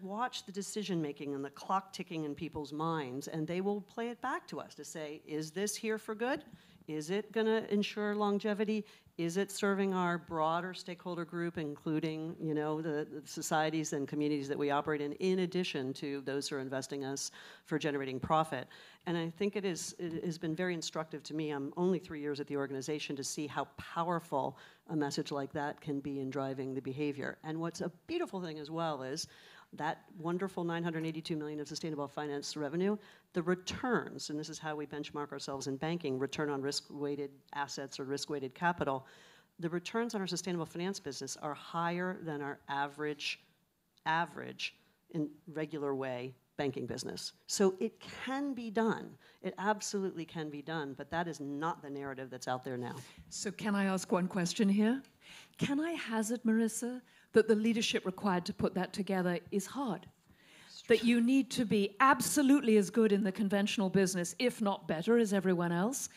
watch the decision-making and the clock ticking in people's minds, and they will play it back to us to say, is this here for good? Is it going to ensure longevity? Is it serving our broader stakeholder group, including, the societies and communities that we operate in addition to those who are investing us for generating profit? And I think it has been very instructive to me. I'm only 3 years at the organization to see how powerful a message like that can be in driving the behavior. And what's a beautiful thing as well is that wonderful $982 million of sustainable finance revenue, the returns, and this is how we benchmark ourselves in banking, return on risk-weighted assets or risk-weighted capital, the returns on our sustainable finance business are higher than our average in regular way banking business. So it can be done. It absolutely can be done, but that is not the narrative that's out there now. So can I ask one question here? Can I hazard, Marisa, that the leadership required to put that together is hard? That you need to be absolutely as good in the conventional business, if not better, as everyone else,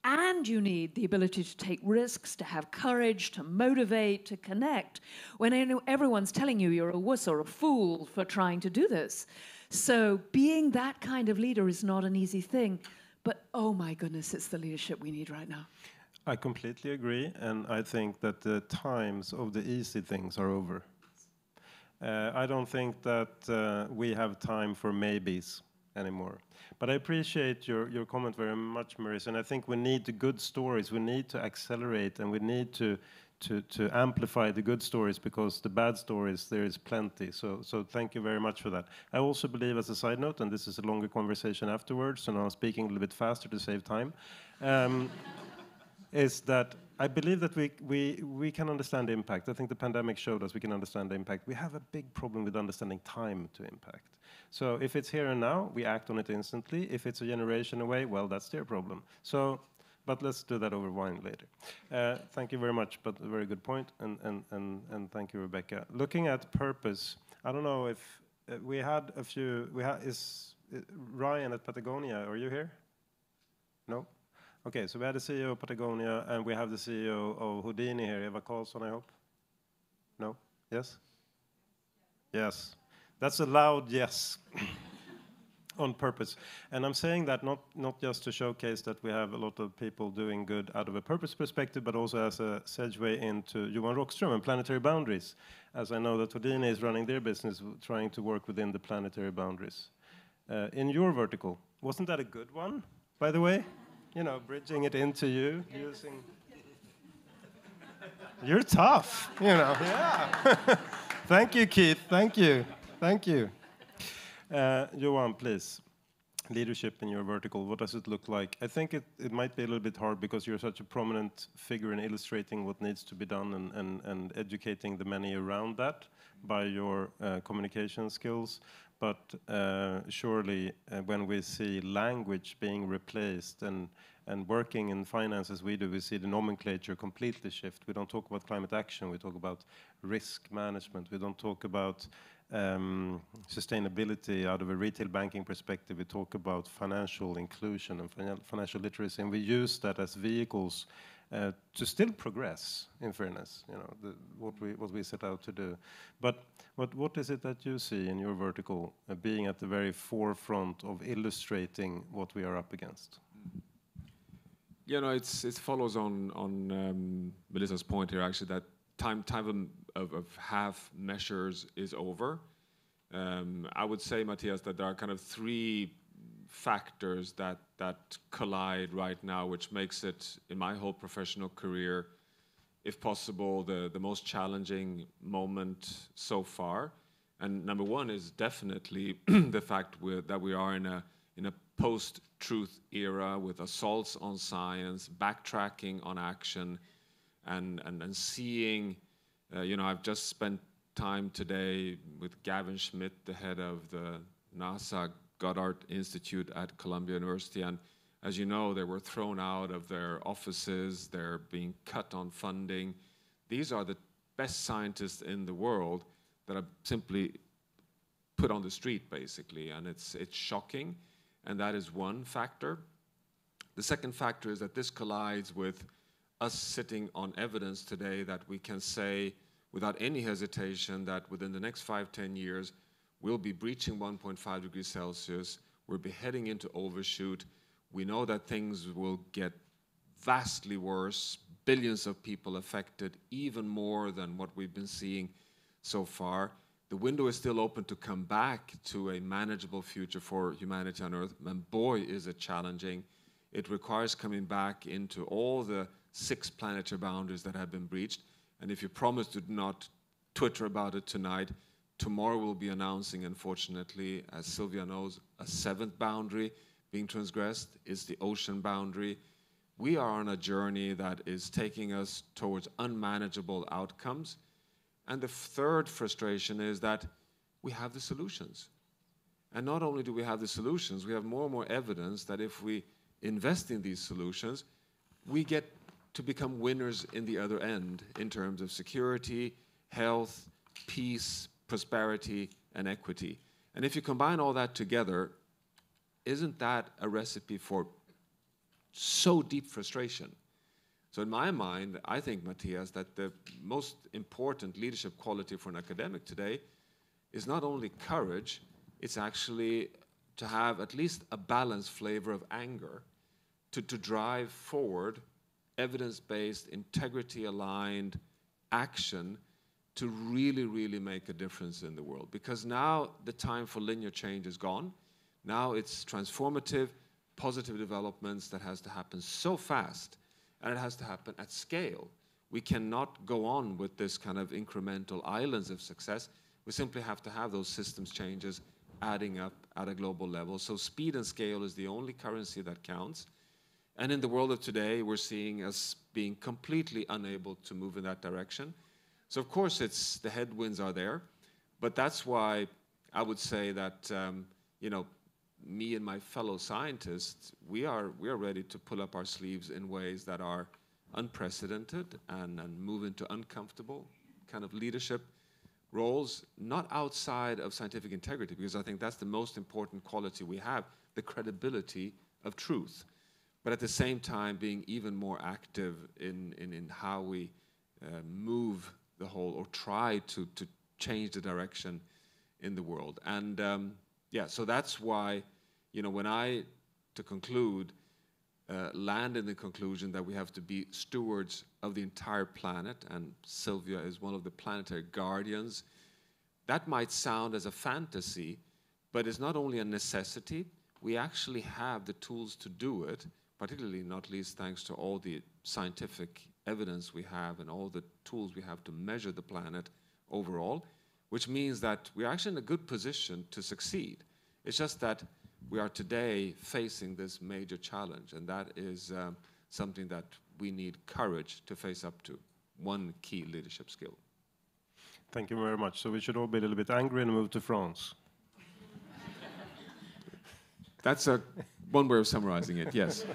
and you need the ability to take risks, to have courage, to motivate, to connect, when everyone's telling you you're a wuss or a fool for trying to do this. So being that kind of leader is not an easy thing, but oh my goodness, it's the leadership we need right now. I completely agree, and I think that the times of the easy things are over. I don't think that we have time for maybes anymore. But I appreciate your comment very much, Marisa, and I think we need the good stories. We need to accelerate, and we need to amplify the good stories, because the bad stories, there is plenty. So thank you very much for that. I also believe, as a side note, and this is a longer conversation afterwards, and I'm speaking a little bit faster to save time, is that I believe that we can understand impact. I think the pandemic showed us we can understand the impact. We have a big problem with understanding time to impact. So if it's here and now, we act on it instantly. If it's a generation away, well, that's their problem. So, but let's do that over wine later. Thank you very much, but a very good point, and thank you, Rebecca. Looking at purpose, I don't know if we had a few. Is Ryan at Patagonia? Are you here? No. Okay, so we had the CEO of Patagonia, and we have the CEO of Houdini here, Eva Karlsson, I hope? No? Yes? Yes. That's a loud yes on purpose. And I'm saying that not just to showcase that we have a lot of people doing good out of a purpose perspective, but also as a segue into Johan Rockström and planetary boundaries, as I know that Houdini is running their business trying to work within the planetary boundaries. In your vertical, wasn't that a good one, by the way? You know, bridging it into you, using... You're tough, you know. Yeah. Thank you, Keith. Thank you. Thank you. Johan, please. Leadership in your vertical, what does it look like? I think it might be a little bit hard because you're such a prominent figure in illustrating what needs to be done and educating the many around that by your communication skills. But surely when we see language being replaced and working in finance as we do, we see the nomenclature completely shift. We don't talk about climate action, we talk about risk management. We don't talk about sustainability out of a retail banking perspective. We talk about financial inclusion and financial literacy, and we use that as vehicles to still progress, in fairness, you know, what we set out to do. But what is it that you see in your vertical being at the very forefront of illustrating what we are up against? You know, it follows on Melissa's point here, actually, that time of half measures is over. I would say, Matthias, that there are kind of three factors that collide right now, which makes it, in my whole professional career, if possible, the most challenging moment so far. And number one is definitely the fact that we are in a post-truth era with assaults on science, backtracking on action, and seeing, you know, I've just spent time today with Gavin Schmidt, the head of the NASA Goddard Institute at Columbia University, and as you know, they were thrown out of their offices, they're being cut on funding. These are the best scientists in the world that are simply put on the street, basically, and it's shocking, and that is one factor. The second factor is that this collides with us sitting on evidence today that we can say without any hesitation that within the next 5-10 years, we'll be breaching 1.5 degrees Celsius, we'll be heading into overshoot. We know that things will get vastly worse, billions of people affected, even more than what we've been seeing so far. The window is still open to come back to a manageable future for humanity on Earth, and boy, is it challenging. It requires coming back into all the 6 planetary boundaries that have been breached. And if you promise to not Twitter about it tonight, tomorrow we'll be announcing, unfortunately, as Sylvia knows, a 7th boundary being transgressed is the ocean boundary. We are on a journey that is taking us towards unmanageable outcomes. And the third frustration is that we have the solutions. And not only do we have the solutions, we have more and more evidence that if we invest in these solutions, we get to become winners in the other end in terms of security, health, peace, prosperity, and equity. And if you combine all that together, isn't that a recipe for so deep frustration? So in my mind, I think, Mathias, that the most important leadership quality for an academic today is not only courage, it's actually to have at least a balanced flavor of anger, to drive forward evidence-based, integrity-aligned action to really, really make a difference in the world. Because now the time for linear change is gone. Now it's transformative, positive developments that has to happen so fast, and it has to happen at scale. We cannot go on with this kind of incremental islands of success. We simply have to have those systems changes adding up at a global level. So speed and scale is the only currency that counts. And in the world of today, we're seeing us being completely unable to move in that direction. So of course, the headwinds are there, but that's why I would say that you know, me and my fellow scientists, we are ready to pull up our sleeves in ways that are unprecedented and move into uncomfortable kind of leadership roles, not outside of scientific integrity, because I think that's the most important quality we have, the credibility of truth. But at the same time, being even more active in how we move the whole, or try to change the direction in the world. And yeah, so that's why, you know, when I, to conclude, land in the conclusion that we have to be stewards of the entire planet, and Sylvia is one of the planetary guardians, that might sound as a fantasy, but it's not only a necessity, we actually have the tools to do it, particularly not least thanks to all the scientific evidence we have and all the tools we have to measure the planet overall, which means that we're actually in a good position to succeed. It's just that we are today facing this major challenge, and that is something that we need courage to face up to, one key leadership skill. Thank you very much. So we should all be a little bit angry and move to France. That's one way of summarizing it, yes.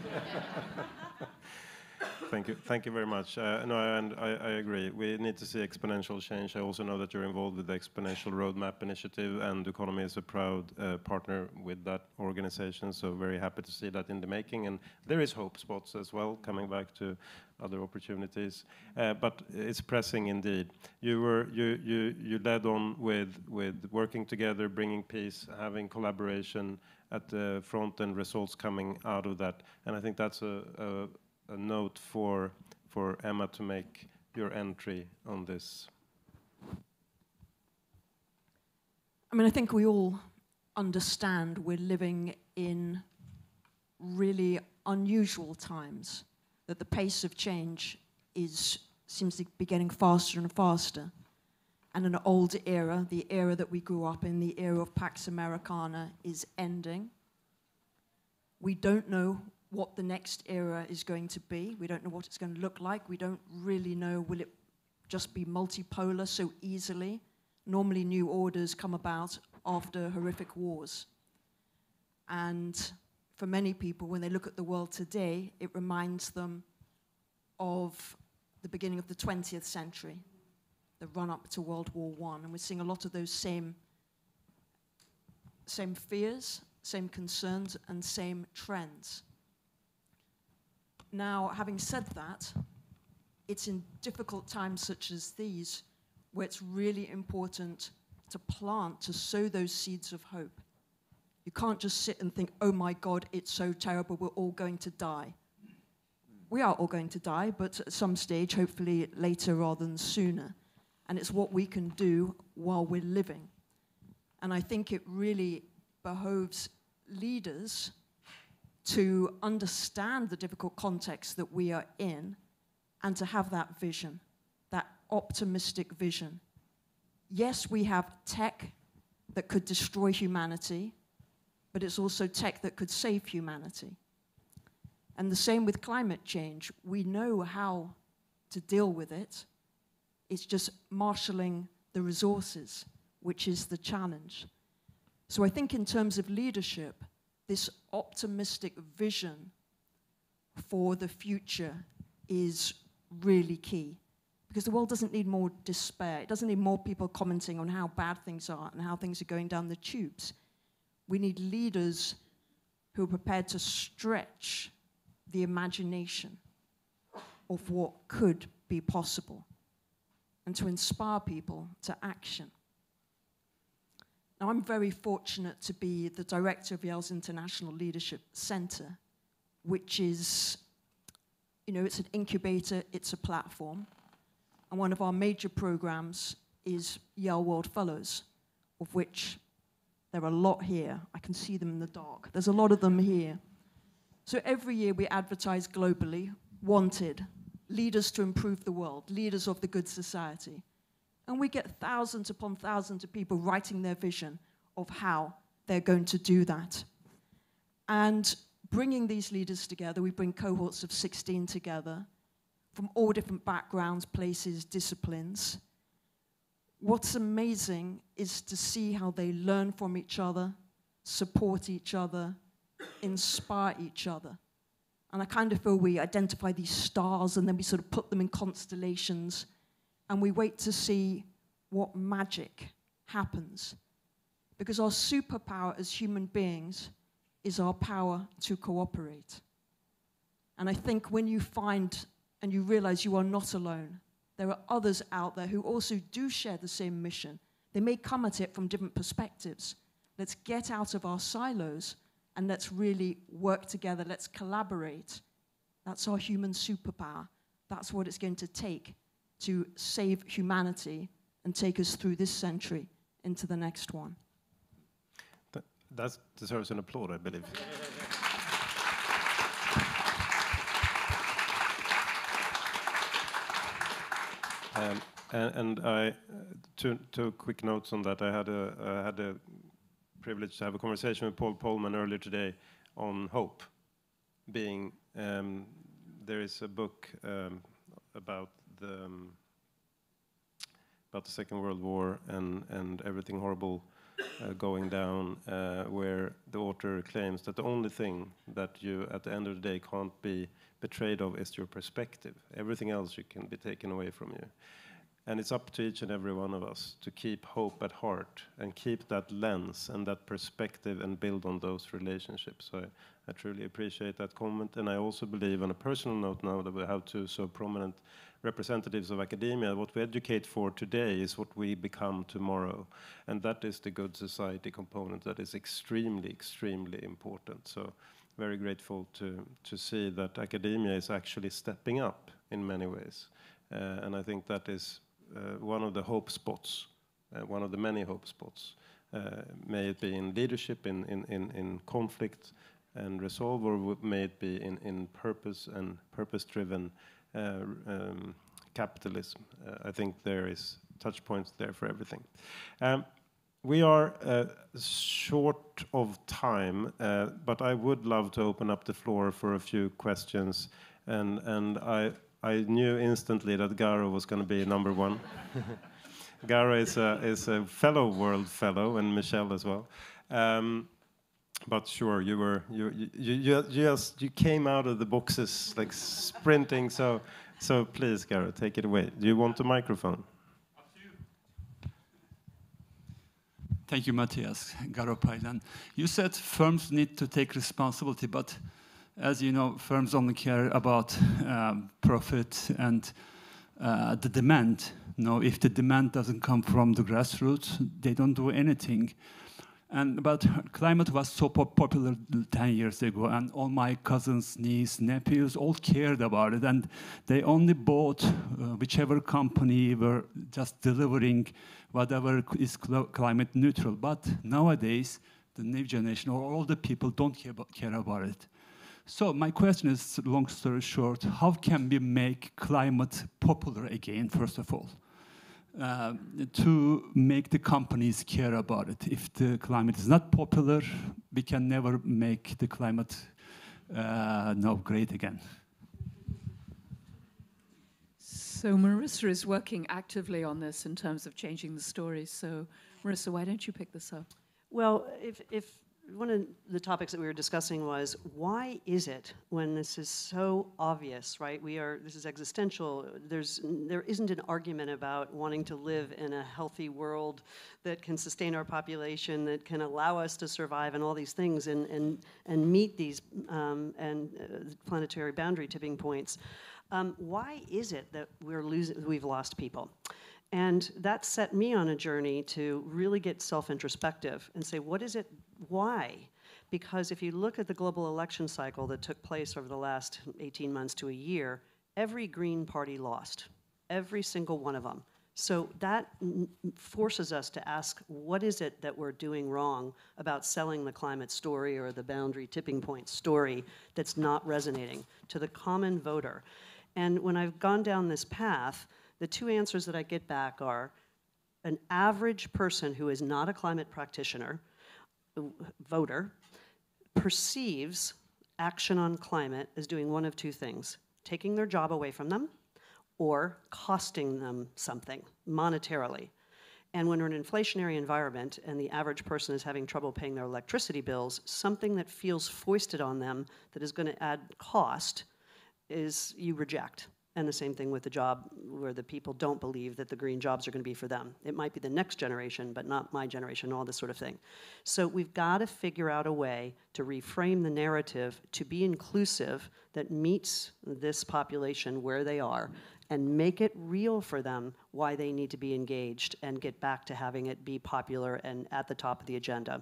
Thank you very much. No, and I agree. We need to see exponential change. I also know that you're involved with the Exponential Roadmap Initiative, and Doconomy is a proud partner with that organization. So very happy to see that in the making. And there is hope spots as well, coming back to other opportunities. But it's pressing indeed. You led on with working together, bringing peace, having collaboration at the front, and results coming out of that. And I think that's a note for Emma to make your entry on this. I mean, I think we all understand we're living in really unusual times, that the pace of change seems to be getting faster and faster. And an old era, the era that we grew up in, the era of Pax Americana, is ending. We don't know what the next era is going to be. We don't know what it's going to look like. We don't really know, will it just be multipolar so easily? Normally new orders come about after horrific wars. And for many people, when they look at the world today, it reminds them of the beginning of the 20th century, the run-up to World War I. And we're seeing a lot of those same fears, same concerns, and same trends. Now, having said that, it's in difficult times such as these where it's really important to sow those seeds of hope. You can't just sit and think, oh my God, it's so terrible, we're all going to die. We are all going to die, but at some stage, hopefully later rather than sooner. And it's what we can do while we're living. And I think it really behoves leaders to understand the difficult context that we are in and to have that vision, that optimistic vision. Yes, we have tech that could destroy humanity, but it's also tech that could save humanity. And the same with climate change. We know how to deal with it. It's just marshalling the resources. which is the challenge. So I think in terms of leadership, this optimistic vision for the future is really key. Because the world doesn't need more despair. It doesn't need more people commenting on how bad things are and how things are going down the tubes. We need leaders who are prepared to stretch the imagination of what could be possible and to inspire people to action. Now, I'm very fortunate to be the director of Yale's International Leadership Center, which is, you know, it's an incubator, it's a platform. And one of our major programs is Yale World Fellows, of which there are a lot here. I can see them in the dark. There's a lot of them here. So every year we advertise globally, wanted, leaders to improve the world, leaders of the good society. And we get thousands upon thousands of people writing their vision of how they're going to do that. And bringing these leaders together, we bring cohorts of 16 together, from all different backgrounds, places, disciplines. What's amazing is to see how they learn from each other, support each other, inspire each other. And I kind of feel we identify these stars and then we sort of put them in constellations and we wait to see what magic happens. Because our superpower as human beings is our power to cooperate. And I think when you find and you realize you are not alone. There are others out there who also do share the same mission. They may come at it from different perspectives. Let's get out of our silos and let's really work together. Let's collaborate. That's our human superpower. That's what it's going to take to save humanity and take us through this century into the next one. That deserves an applaud, I believe. And I, two quick notes on that. I had a privilege to have a conversation with Paul Polman earlier today on hope. Being there is a book about the Second World War and everything horrible going down, where the author claims that the only thing that you, at the end of the day, can't be betrayed of is your perspective. Everything else you can be taken away from you. And it's up to each and every one of us to keep hope at heart and keep that lens and that perspective and build on those relationships. So I truly appreciate that comment. And I also believe, on a personal note now, that we have two so prominent representatives of academia, what we educate for today is what we become tomorrow. And that is the good society component that is extremely, extremely important. So very grateful to see that academia is actually stepping up in many ways. And I think that is one of the hope spots, one of the many hope spots. May it be in leadership, in conflict and resolve, or may it be in purpose and purpose-driven capitalism. I think there is touch points there for everything. We are short of time, but I would love to open up the floor for a few questions. And I knew instantly that Garo was going to be number one. Garo is a fellow World Fellow, and Michelle as well. But sure, you came out of the boxes like sprinting. So please, Garo, take it away. Do you want a microphone? Thank you, Mathias. Garo Pailan. You said firms need to take responsibility, but as you know, firms only care about profit and the demand. No, if the demand doesn't come from the grassroots, they don't do anything. And but climate was so popular 10 years ago, and all my cousins, nieces, nephews all cared about it, and they only bought whichever company were just delivering whatever is climate neutral. But nowadays, the new generation or all the people don't care about it. So my question is, long story short, how can we make climate popular again, first of all? To make the companies care about it. If the climate is not popular, we can never make the climate great again. So Marisa is working actively on this in terms of changing the story. So Marisa, why don't you pick this up? Well, if one of the topics that we were discussing was, why is it when this is so obvious, right? This is existential. There isn't an argument about wanting to live in a healthy world that can sustain our population, that can allow us to survive and all these things and meet these planetary boundary tipping points. Why is it that we've lost people? And that set me on a journey to really get self-introspective and say, what is it, why? Because if you look at the global election cycle that took place over the last 18 months to a year, every Green Party lost, every single one of them. So that forces us to ask, what is it that we're doing wrong about selling the climate story or the boundary tipping point story that's not resonating to the common voter? And when I've gone down this path, the two answers that I get back are an average person who is not a climate practitioner, voter, perceives action on climate as doing one of two things: taking their job away from them or costing them something monetarily. And when we're in an inflationary environment and the average person is having trouble paying their electricity bills, something that feels foisted on them that is going to add cost is you reject. And the same thing with the job where the people don't believe that the green jobs are going to be for them. It might be the next generation, but not my generation, all this sort of thing. So we've got to figure out a way to reframe the narrative to be inclusive that meets this population where they are and make it real for them why they need to be engaged and get back to having it be popular and at the top of the agenda.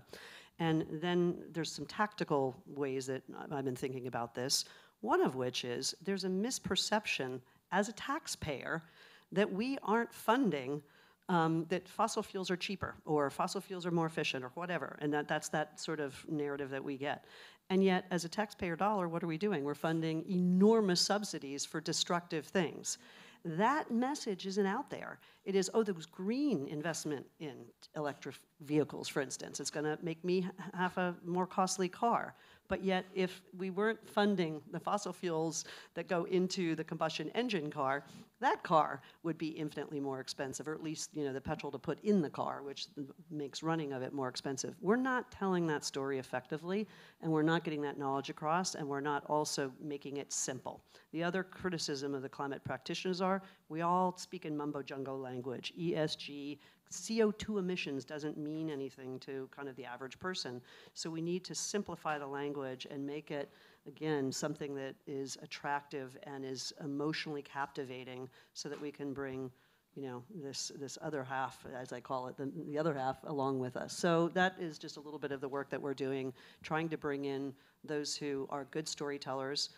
And then there's some tactical ways that I've been thinking about this. One of which is there's a misperception as a taxpayer that we aren't funding that fossil fuels are cheaper or fossil fuels are more efficient or whatever, and that's that sort of narrative that we get. And yet, as a taxpayer dollar, what are we doing? We're funding enormous subsidies for destructive things. That message isn't out there. It is, oh, there was green investment in electric vehicles, for instance. It's going to make me have a more costly car. But yet, if we weren't funding the fossil fuels that go into the combustion engine car, that car would be infinitely more expensive, or at least, you know, the petrol to put in the car, which makes running of it more expensive. We're not telling that story effectively, and we're not getting that knowledge across, and we're not also making it simple. The other criticism of the climate practitioners are, we all speak in mumbo-jumbo language, ESG, CO2 emissions doesn't mean anything to kind of the average person. So we need to simplify the language and make it, again, something that is attractive and is emotionally captivating so that we can bring, you know, this other half, as I call it, the other half along with us. So that is just a little bit of the work that we're doing, trying to bring in those who are good storytellers,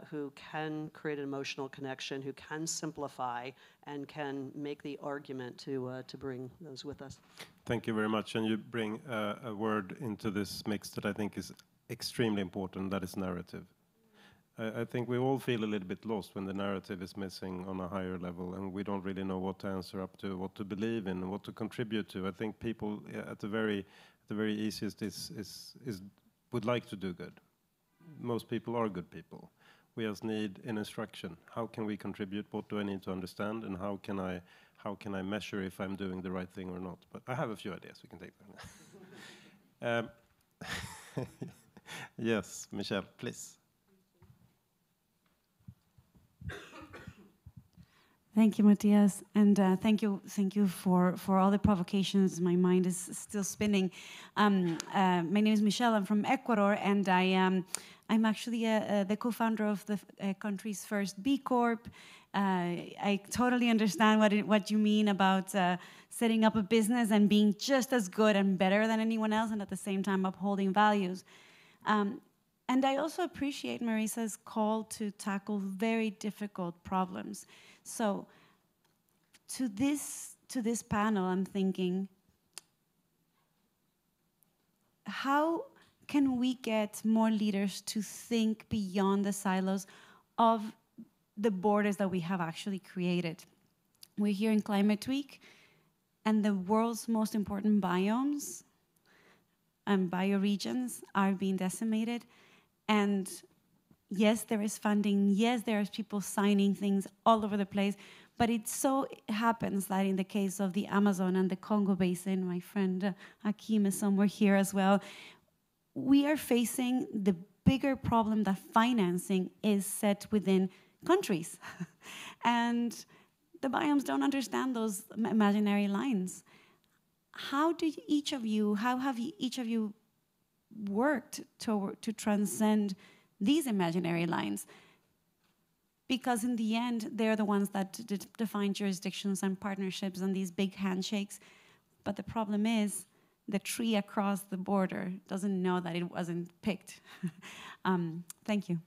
who can create an emotional connection, who can simplify, and can make the argument to bring those with us. Thank you very much. And you bring a word into this mix that I think is extremely important, that is narrative. I think we all feel a little bit lost when the narrative is missing on a higher level, and we don't really know what to answer up to, what to believe in, what to contribute to. I think people at the very easiest would like to do good. Most people are good people. We just need an instruction. How can we contribute? What do I need to understand? And how can I measure if I'm doing the right thing or not? But I have a few ideas. We can take them. Yes, Michelle, please. Thank you, Mathias, and thank you for all the provocations. My mind is still spinning. My name is Michelle. I'm from Ecuador, and I'm actually the co-founder of the country's first B Corp. I totally understand what you mean about setting up a business and being just as good and better than anyone else, and at the same time upholding values. And I also appreciate Marisa's call to tackle very difficult problems. So to this panel, I'm thinking, how can we get more leaders to think beyond the silos of the borders that we have actually created? We're here in Climate Week, and the world's most important biomes and bioregions are being decimated. And yes, there is funding. Yes, there are people signing things all over the place. But it so happens that in the case of the Amazon and the Congo Basin, my friend Hakim is somewhere here as well, we are facing the bigger problem that financing is set within countries. And the biomes don't understand those imaginary lines. How have each of you worked to transcend these imaginary lines? Because in the end, they're the ones that define jurisdictions and partnerships and these big handshakes. But the problem is, the tree across the border doesn't know that it wasn't picked. Thank you.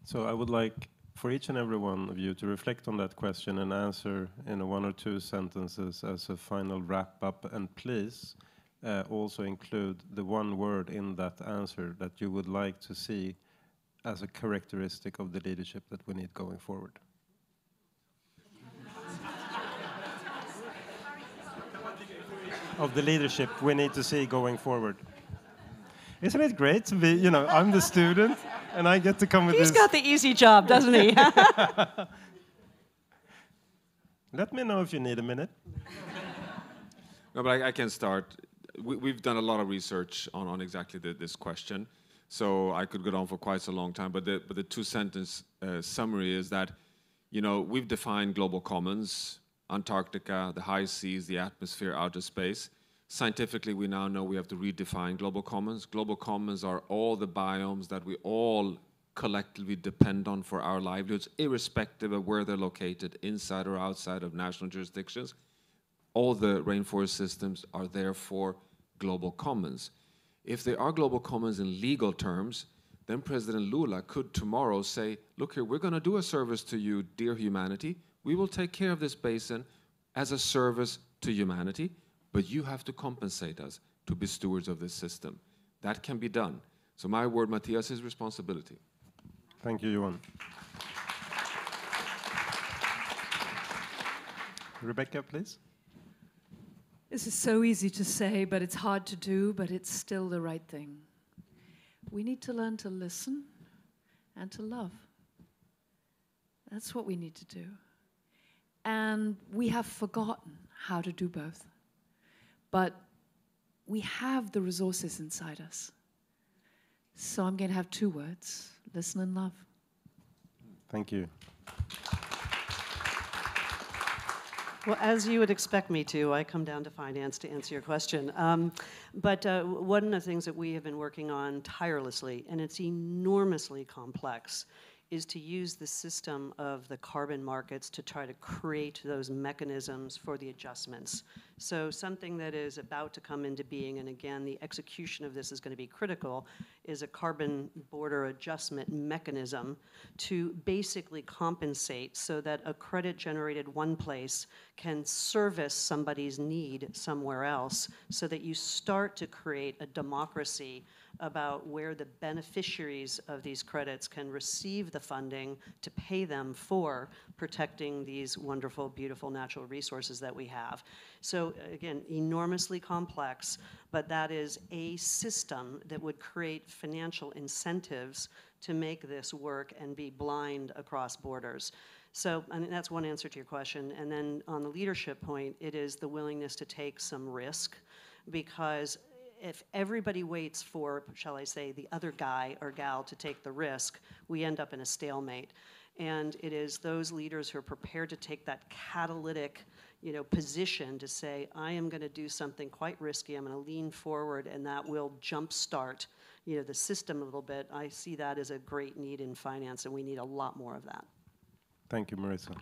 So I would like for each and every one of you to reflect on that question and answer in 1 or 2 sentences as a final wrap-up. And please also include the one word in that answer that you would like to see as a characteristic of the leadership that we need going forward. Of the leadership we need to see going forward. Isn't it great to be, you know, I'm the student and I get to come with this. He's got the easy job, doesn't he? Let me know if you need a minute. No, but I can start. We've done a lot of research on exactly this question, so I could go on for quite a long time. But the 2-sentence summary is that, you know, we've defined global commons: Antarctica, the high seas, the atmosphere, outer space. Scientifically, we now know we have to redefine global commons. Global commons are all the biomes that we all collectively depend on for our livelihoods, irrespective of where they're located, inside or outside of national jurisdictions. All the rainforest systems are therefore global commons. If they are global commons in legal terms, then President Lula could tomorrow say, look here, we're going to do a service to you, dear humanity. We will take care of this basin as a service to humanity, but you have to compensate us to be stewards of this system. That can be done. So my word, Mathias, is responsibility. Thank you, Johan. Rebecca, please. This is so easy to say, but it's hard to do, but it's still the right thing. We need to learn to listen and to love. That's what we need to do. And we have forgotten how to do both. But we have the resources inside us. So I'm going to have 2 words: listen and love. Thank you. Well, as you would expect me to, I come down to finance to answer your question. But one of the things that we have been working on tirelessly, and it's enormously complex, is to use the system of the carbon markets to try to create those mechanisms for the adjustments. So something that is about to come into being, and again, the execution of this is going to be critical, is a carbon border adjustment mechanism to basically compensate so that a credit generated one place can service somebody's need somewhere else, so that you start to create a democracy about where the beneficiaries of these credits can receive the funding to pay them for protecting these wonderful, beautiful natural resources that we have. So again, enormously complex, but that is a system that would create financial incentives to make this work and be blind across borders. So, and that's one answer to your question. And then on the leadership point, it is the willingness to take some risk, because if everybody waits for, shall I say, the other guy or gal to take the risk, we end up in a stalemate. And it is those leaders who are prepared to take that catalytic, position to say, I am going to do something quite risky, I'm going to lean forward, and that will jumpstart, the system a little bit. I see that as a great need in finance, and we need a lot more of that. Thank you, Marisa.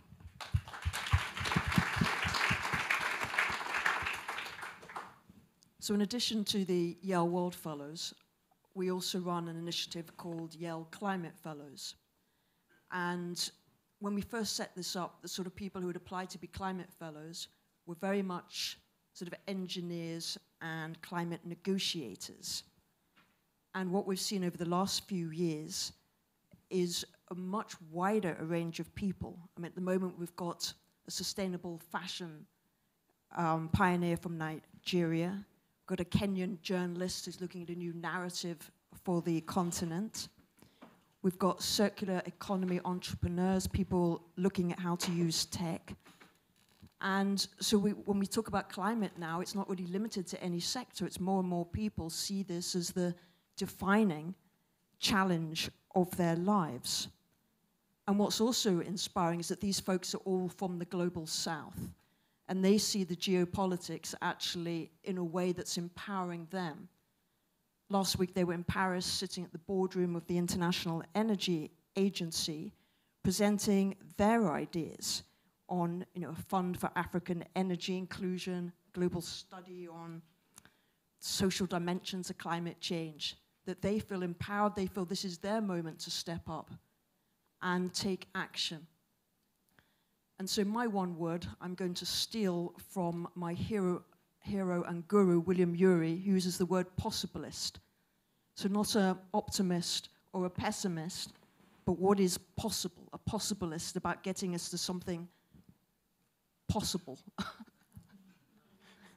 So in addition to the Yale World Fellows, we also run an initiative called Yale Climate Fellows. And when we first set this up, the sort of people who would apply to be climate fellows were very much sort of engineers and climate negotiators. And what we've seen over the last few years is a much wider range of people. I mean, at the moment, we've got a sustainable fashion pioneer from Nigeria. We've got a Kenyan journalist who's looking at a new narrative for the continent. We've got circular economy entrepreneurs, people looking at how to use tech. And so when we talk about climate now, it's not really limited to any sector. It's more and more people see this as the defining challenge of their lives. And what's also inspiring is that these folks are all from the global south. And they see the geopolitics actually in a way that's empowering them. Last week they were in Paris, sitting at the boardroom of the International Energy Agency, presenting their ideas on, a fund for African energy inclusion, global study on social dimensions of climate change, that they feel empowered, they feel this is their moment to step up and take action. And so my one word, I'm going to steal from my hero and guru, William Ury, who uses the word possibilist. So not an optimist or a pessimist, but what is possible, a possibilist about getting us to something possible.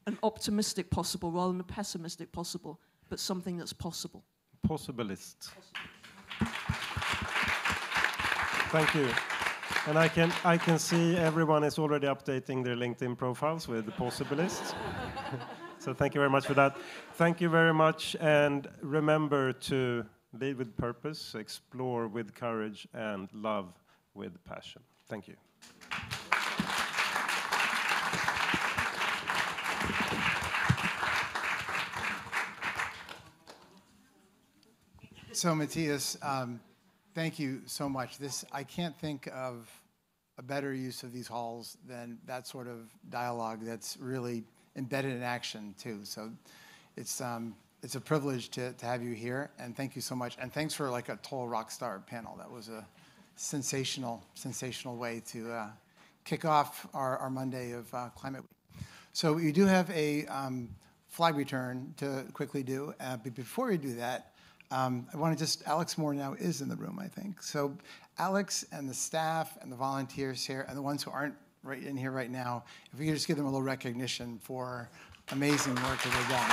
An optimistic possible rather than a pessimistic possible, but something that's possible. Possibilist. Thank you. And I can see everyone is already updating their LinkedIn profiles with the possibilists. So thank you very much for that. Thank you very much, and remember to lead with purpose, explore with courage, and love with passion. Thank you. So Mathias, thank you so much. I can't think of a better use of these halls than that sort of dialogue that's really embedded in action too. So it's a privilege to have you here, and thank you so much. And thanks for like a total rock star panel. That was a sensational way to kick off our Monday of Climate Week. So we do have a flag return to quickly do. But before we do that, I want to Alex Moore now is in the room, I think. So Alex and the staff and the volunteers here and the ones who aren't right in here right now, if we could just give them a little recognition for amazing work that they've done.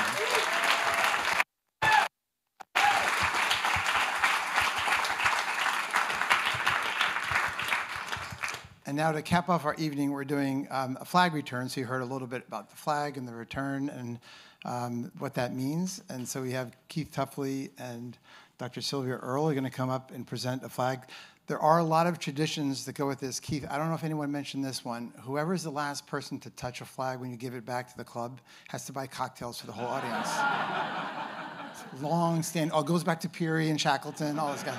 And now to cap off our evening, we're doing a flag return. So you heard a little bit about the flag and the return and what that means. And so we have Keith Tuffley and Dr. Sylvia Earle are going to come up and present a flag. There are a lot of traditions that go with this. Keith, I don't know if anyone mentioned this one. Whoever's the last person to touch a flag when you give it back to the club has to buy cocktails for the whole audience. Long stand. Oh, it goes back to Peary and Shackleton, all this guy.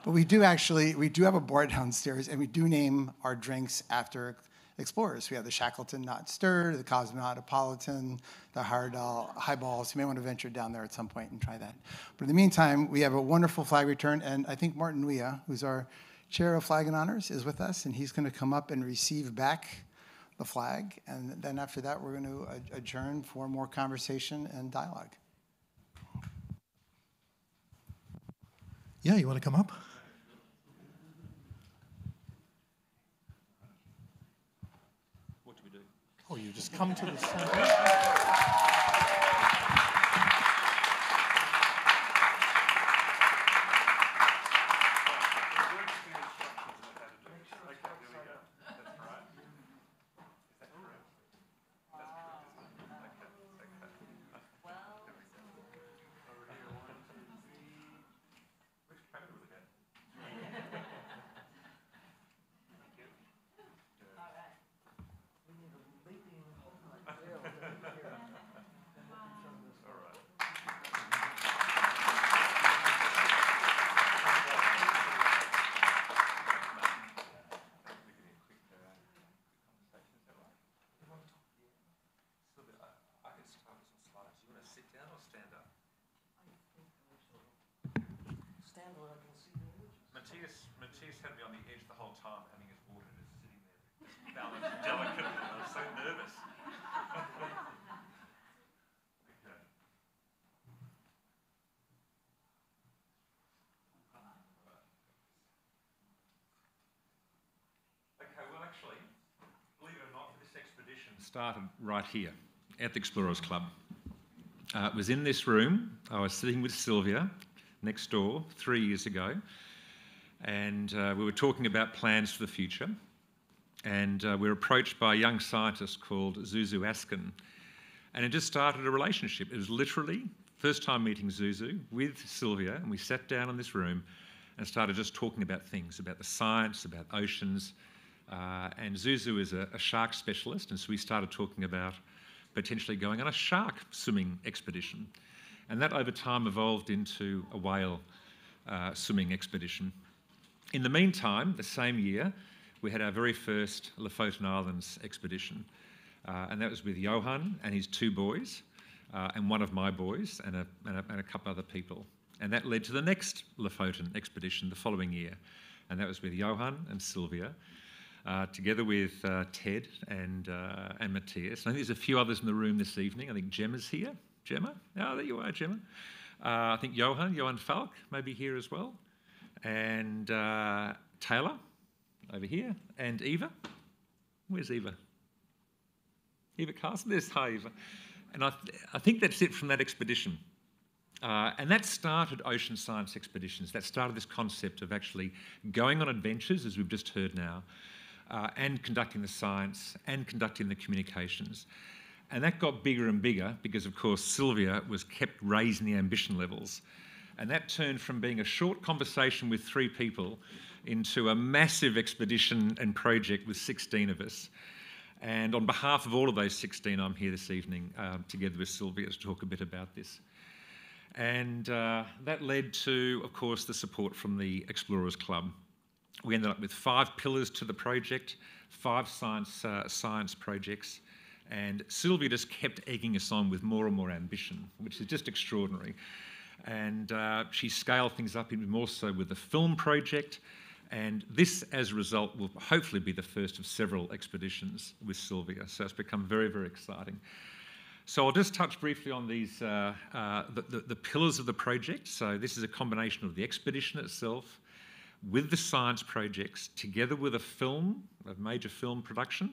But we do have a bar downstairs, and we do name our drinks after explorers. We have the Shackleton Not Stirred, the Cosmonautopolitan, the Highballs. You may want to venture down there at some point and try that. But in the meantime, we have a wonderful flag return, and I think Martin Nuia, who's our chair of Flag and Honors, is with us, and he's going to come up and receive back the flag. And then after that, we're going to adjourn for more conversation and dialogue. Yeah, you want to come up? Oh, you just come to the center. Mathias had me on the edge the whole time, having his water, just sitting there, just balanced delicately. I was so nervous. Okay, well, actually, believe it or not, this expedition started right here at the Explorers Club. It was in this room. I was sitting with Sylvia, next door 3 years ago, and we were talking about plans for the future, and we were approached by a young scientist called Zuzu Askin, and it just started a relationship. It was literally first time meeting Zuzu with Sylvia, and we sat down in this room and started just talking about things, about the science, about oceans, and Zuzu is a shark specialist, and so we started talking about potentially going on a shark swimming expedition. And that over time evolved into a whale swimming expedition. In the meantime, the same year, we had our very first Lofoten Islands expedition. And that was with Johan and his 2 boys, and one of my boys, and a couple other people. And that led to the next Lofoten expedition the following year. And that was with Johan and Sylvia, together with Ted and Mathias. I think there's a few others in the room this evening. I think Gemma's here. Gemma? Oh, there you are, Gemma. I think Johan Falk may be here as well. And Taylor, over here. And Eva. Where's Eva? Eva Carson? There's hi, Eva. And I think that's it from that expedition. And that started ocean science expeditions. That started this concept of actually going on adventures, as we've just heard now, and conducting the science and conducting the communications. And that got bigger and bigger because, of course, Sylvia was kept raising the ambition levels. And that turned from being a short conversation with 3 people into a massive expedition and project with 16 of us. And on behalf of all of those 16, I'm here this evening together with Sylvia to talk a bit about this. And that led to, of course, the support from the Explorers Club. We ended up with 5 pillars to the project, 5 science projects, and Sylvia just kept egging us on with more and more ambition, which is just extraordinary. And she scaled things up even more so with the film project, and this, as a result, will hopefully be the first of several expeditions with Sylvia. So it's become very, very exciting. So I'll just touch briefly on these the pillars of the project. So this is a combination of the expedition itself with the science projects, together with a major film production,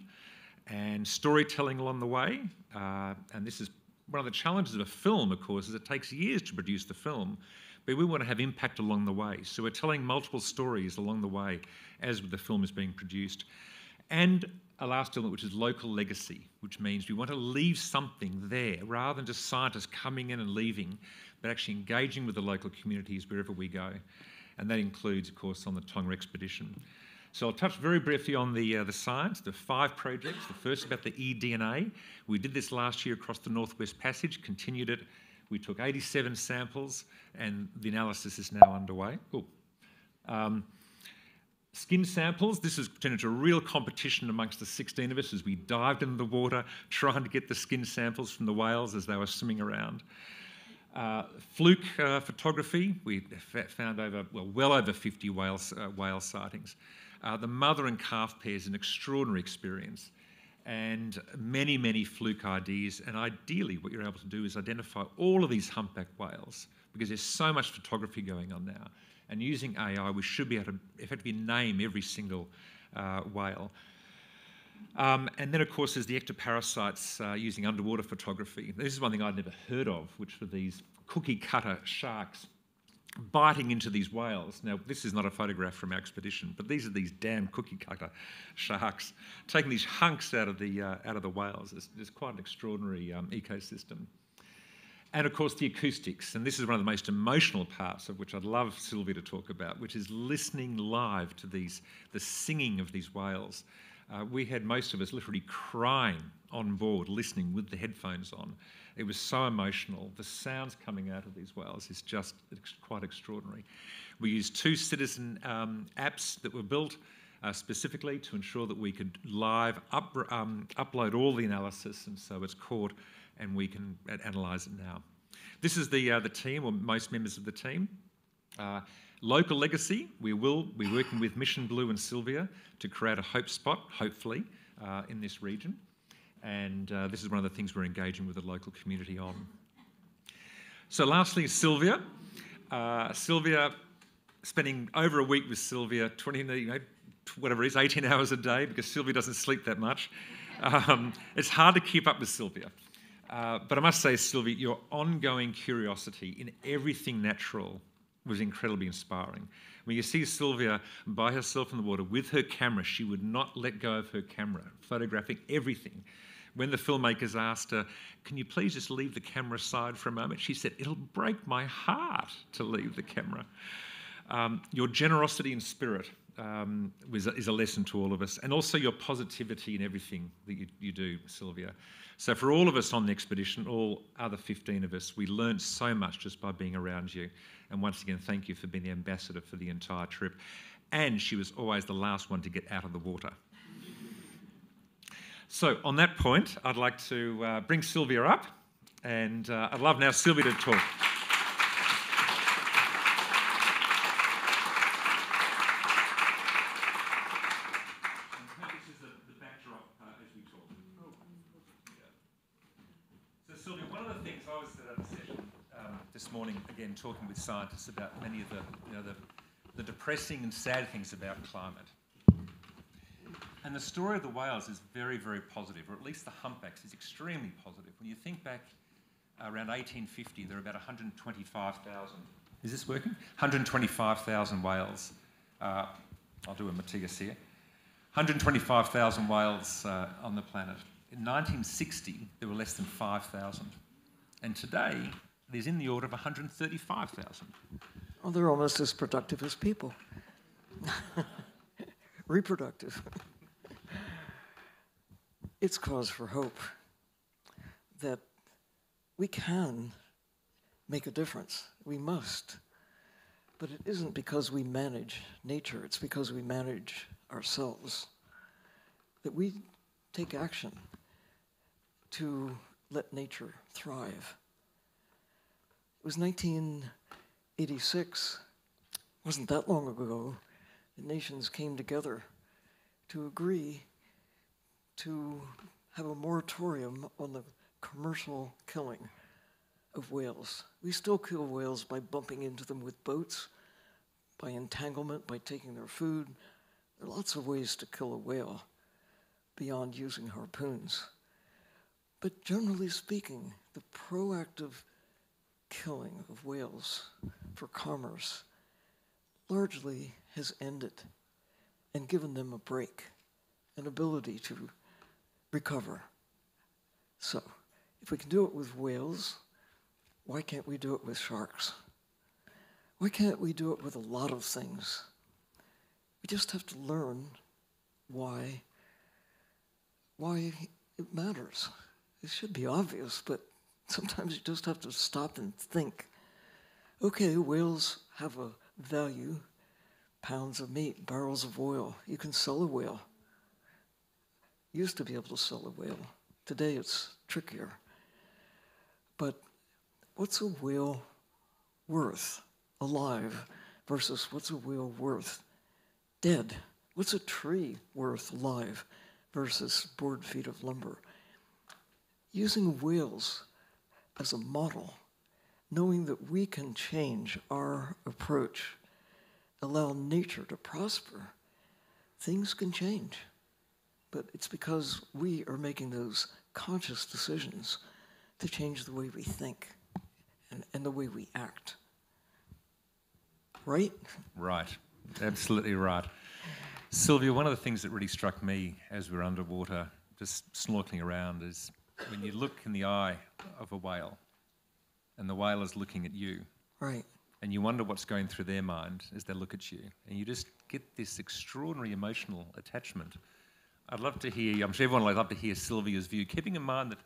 and storytelling along the way. And this is one of the challenges of a film, of course, is it takes years to produce the film, but we want to have impact along the way. So we're telling multiple stories along the way as the film is being produced. And a last element, which is local legacy, which means we want to leave something there rather than just scientists coming in and leaving, but actually engaging with the local communities wherever we go. And that includes, of course, on the Tonga expedition. So I'll touch very briefly on the science, the 5 projects. The first about the eDNA. We did this last year across the Northwest Passage, continued it. We took 87 samples, and the analysis is now underway. Skin samples, this has turned into a real competition amongst the 16 of us as we dived into the water trying to get the skin samples from the whales as they were swimming around. Fluke photography, we found well over 50 whale sightings. The mother and calf pair is an extraordinary experience, and many, many fluke IDs. And ideally, what you're able to do is identify all of these humpback whales, because there's so much photography going on now. And using AI, we should be able to effectively name every single whale. And then, of course, there's the ectoparasites using underwater photography. This is one thing I'd never heard of, which were these cookie-cutter sharks biting into these whales. Now, this is not a photograph from our expedition, but these are these damn cookie-cutter sharks taking these hunks out of the whales. It's quite an extraordinary ecosystem. And, of course, the acoustics. And this is one of the most emotional parts of which I'd love Sylvia to talk about, which is listening live to the singing of these whales. We had most of us literally crying on board, listening with the headphones on. It was so emotional. The sounds coming out of these whales is just quite extraordinary. We used 2 citizen apps that were built specifically to ensure that we could live upload all the analysis, and so it's caught and we can analyse it now. This is the team, or most members of the team. Local legacy, we will be working with Mission Blue and Sylvia to create a hope spot, hopefully, in this region. And this is one of the things we're engaging with the local community on. So lastly, Sylvia. Sylvia, spending over a week with Sylvia, 18 hours a day, because Sylvia doesn't sleep that much. It's hard to keep up with Sylvia. But I must say, Sylvia, your ongoing curiosity in everything natural was incredibly inspiring. When you see Sylvia by herself in the water with her camera, she would not let go of her camera, photographing everything. When the filmmakers asked her, "Can you please just leave the camera aside for a moment?" she said, "It'll break my heart to leave the camera." Your generosity and spirit is a lesson to all of us, and also your positivity in everything that you do, Sylvia. So for all of us on the expedition, all other 15 of us, we learned so much just by being around you. And once again, thank you for being the ambassador for the entire trip. And she was always the last one to get out of the water. So on that point, I'd like to bring Sylvia up, and I'd love now Sylvia to talk. This is the backdrop as we talk. So Sylvia, one of the things I was at a session this morning, again, talking with scientists about many of the depressing and sad things about climate. And the story of the whales is very, very positive, or at least the humpbacks is extremely positive. When you think back around 1850, there were about 125,000. Is this working? 125,000 whales. I'll do a Mathias here. 125,000 whales on the planet. In 1960, there were less than 5,000. And today, there's in the order of 135,000. Oh, they're almost as productive as people. Reproductive. It's cause for hope that we can make a difference. We must. But it isn't because we manage nature. It's because we manage ourselves. That we take action to let nature thrive. It was 1986, wasn't that long ago, the nations came together to agree to have a moratorium on the commercial killing of whales. We still kill whales by bumping into them with boats, by entanglement, by taking their food. There are lots of ways to kill a whale beyond using harpoons. But generally speaking, the proactive killing of whales for commerce largely has ended and given them a break, an ability to recover. So, if we can do it with whales, why can't we do it with sharks? Why can't we do it with a lot of things? We just have to learn why it matters. It should be obvious, but sometimes you just have to stop and think. Okay, whales have a value, pounds of meat, barrels of oil. You can sell a whale. Used to be able to sell a whale. Today it's trickier. But what's a whale worth alive versus what's a whale worth dead? What's a tree worth alive versus board feet of lumber? Using whales as a model, knowing that we can change our approach, allow nature to prosper, things can change. But it's because we are making those conscious decisions to change the way we think and the way we act. Right? Right. Absolutely right. Sylvia, one of the things that really struck me as we were underwater, just snorkeling around, is when you look in the eye of a whale and the whale is looking at you. Right. And you wonder what's going through their mind as they look at you. And you just get this extraordinary emotional attachment. I'd love to hear, I'm sure everyone would love to hear Sylvia's view, keeping in mind that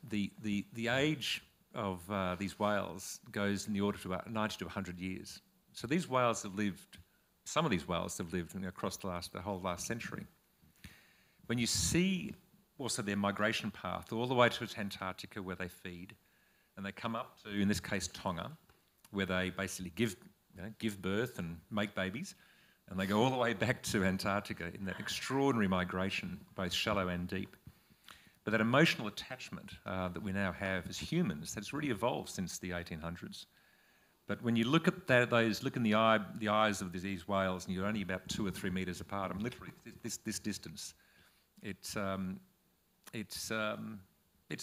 the age of these whales goes in the order of about 90 to 100 years. So these whales have lived, some of these whales have lived across the whole last century. When you see also their migration path all the way to Antarctica where they feed, and they come up to, in this case, Tonga, where they basically give birth and make babies, and they go all the way back to Antarctica in that extraordinary migration, both shallow and deep. But that emotional attachment that we now have as humans, that's really evolved since the 1800s. But when you look at look in the eyes of these whales, and you're only about 2 or 3 meters apart, I mean, literally this distance, it's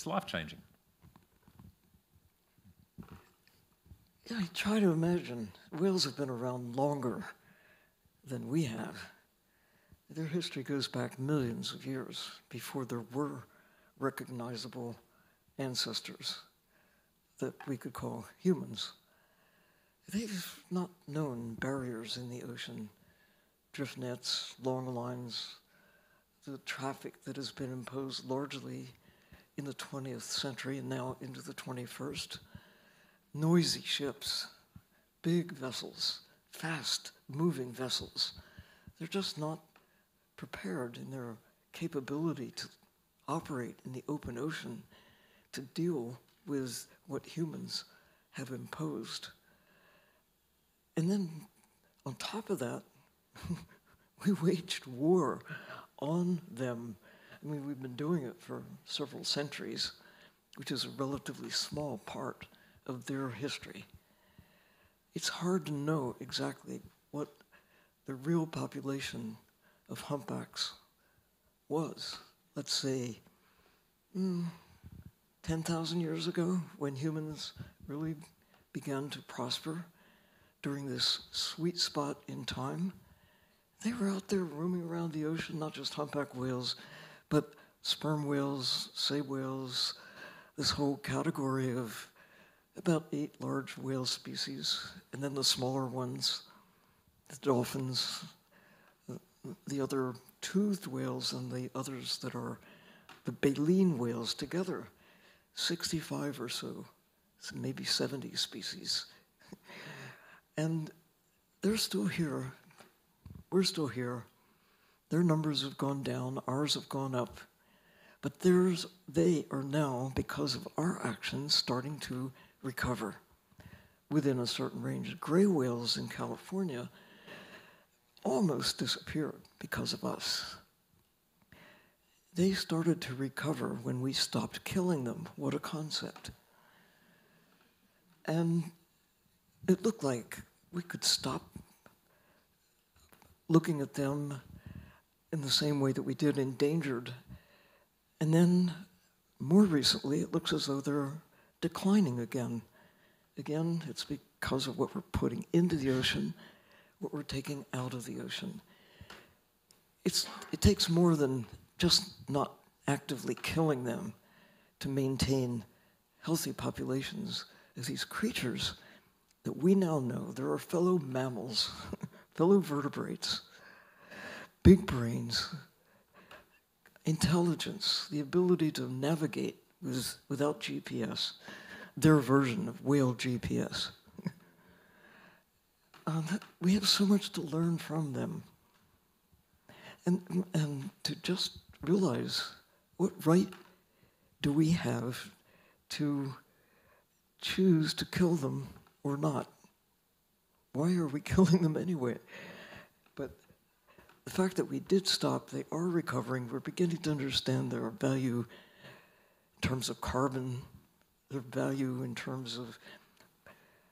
life-changing. I try to imagine, whales have been around longer than we have. Their history goes back millions of years before there were recognizable ancestors that we could call humans. They've not known barriers in the ocean, drift nets, long lines, the traffic that has been imposed largely in the 20th century and now into the 21st. Noisy ships, big vessels, fast-moving vessels. They're just not prepared in their capability to operate in the open ocean to deal with what humans have imposed. And then on top of that, we waged war on them. I mean, we've been doing it for several centuries, which is a relatively small part of their history. It's hard to know exactly what the real population of humpbacks was. Let's say 10,000 years ago, when humans really began to prosper during this sweet spot in time. They were out there roaming around the ocean, not just humpback whales, but sperm whales, sei whales, this whole category of about 8 large whale species, and then the smaller ones, the dolphins, the other toothed whales, and the others that are the baleen whales together, 65 or so maybe 70 species. And they're still here. We're still here. Their numbers have gone down, ours have gone up. But they are now, because of our actions, starting to recover within a certain range. Gray whales in California almost disappeared because of us. They started to recover when we stopped killing them. What a concept. And it looked like we could stop looking at them in the same way that we did endangered. And then, more recently, it looks as though they're declining again. Again, it's because of what we're putting into the ocean, what we're taking out of the ocean. It takes more than just not actively killing them to maintain healthy populations of these creatures that we now know there are fellow mammals, fellow vertebrates, big brains, intelligence, the ability to navigate without GPS, their version of whale GPS. We have so much to learn from them. And to just realize what right do we have to choose to kill them or not? Why are we killing them anyway? But the fact that we did stop, they are recovering. We're beginning to understand their value in terms of carbon, their value in terms of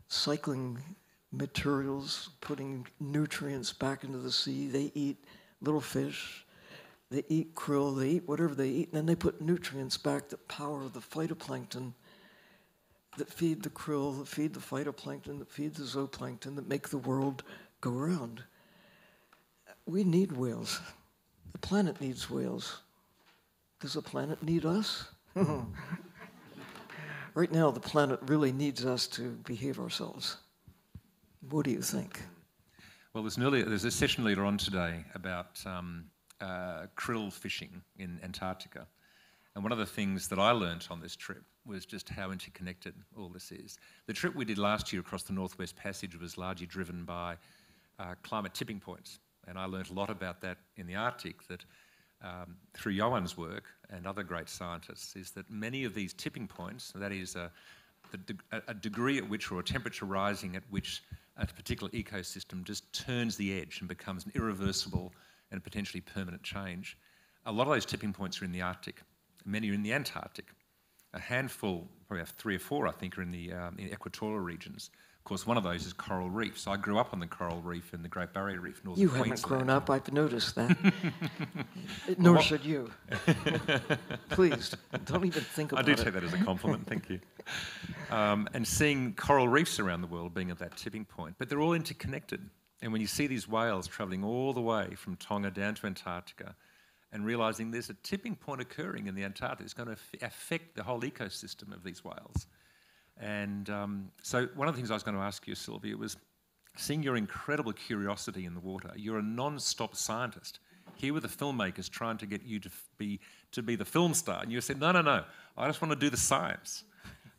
cycling materials, putting nutrients back into the sea. They eat little fish, they eat krill, they eat whatever they eat, and then they put nutrients back that power the phytoplankton that feed the krill, that feed the phytoplankton, that feed the zooplankton, that make the world go around. We need whales. The planet needs whales. Does the planet need us? Right now, the planet really needs us to behave ourselves. What do you think? Well, there's a session later on today about krill fishing in Antarctica. And one of the things that I learnt on this trip was just how interconnected all this is. The trip we did last year across the Northwest Passage was largely driven by climate tipping points. And I learnt a lot about that in the Arctic, that through Johan's work and other great scientists, is that many of these tipping points, that is a degree at which, or a temperature rising at which a particular ecosystem just turns the edge and becomes an irreversible and potentially permanent change. A lot of those tipping points are in the Arctic. Many are in the Antarctic. A handful, probably 3 or 4, I think, are in the equatorial regions. Of course, one of those is coral reefs. I grew up on the coral reef in the Great Barrier Reef, northern Queensland. You haven't grown up, I've noticed that. Nor should you. Please, don't even think about it. I do take that as a compliment, thank you. and seeing coral reefs around the world being at that tipping point. But they're all interconnected. And when you see these whales travelling all the way from Tonga down to Antarctica and realising there's a tipping point occurring in the Antarctic, it's going to affect the whole ecosystem of these whales. And so one of the things I was going to ask you, Sylvia, was seeing your incredible curiosity in the water. You're a non-stop scientist. Here were the filmmakers trying to get you to be the film star, and you said, no, I just want to do the science.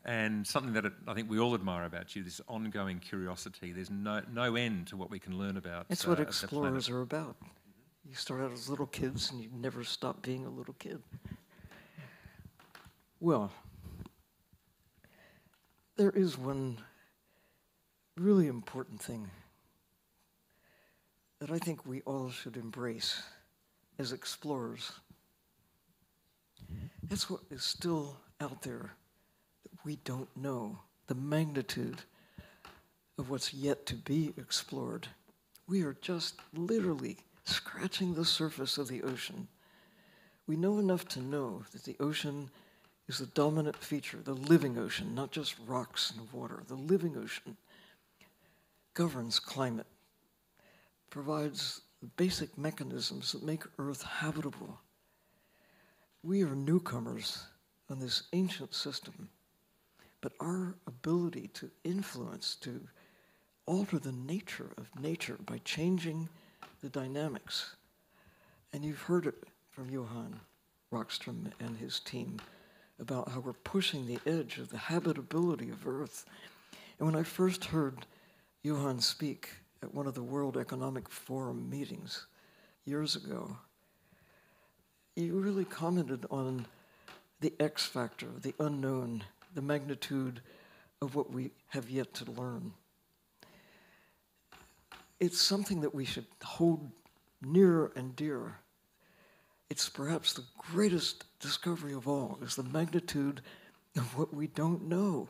And something that I think we all admire about you, this ongoing curiosity. There's no end to what we can learn about. That's what explorers are about. You start out as little kids and you never stop being a little kid. Well, there is one really important thing that I think we all should embrace as explorers. That's what is still out there that we don't know, the magnitude of what's yet to be explored. We are just literally scratching the surface of the ocean. We know enough to know that the ocean is the dominant feature, the living ocean, not just rocks and water. The living ocean governs climate, provides the basic mechanisms that make Earth habitable. We are newcomers on this ancient system, but our ability to influence, to alter the nature of nature by changing the dynamics, and you've heard it from Johan Rockström and his team about how we're pushing the edge of the habitability of Earth. And when I first heard Johan speak at one of the World Economic Forum meetings years ago, you really commented on the X factor, the unknown, the magnitude of what we have yet to learn. It's something that we should hold near and dear. It's perhaps the greatest discovery of all, is the magnitude of what we don't know.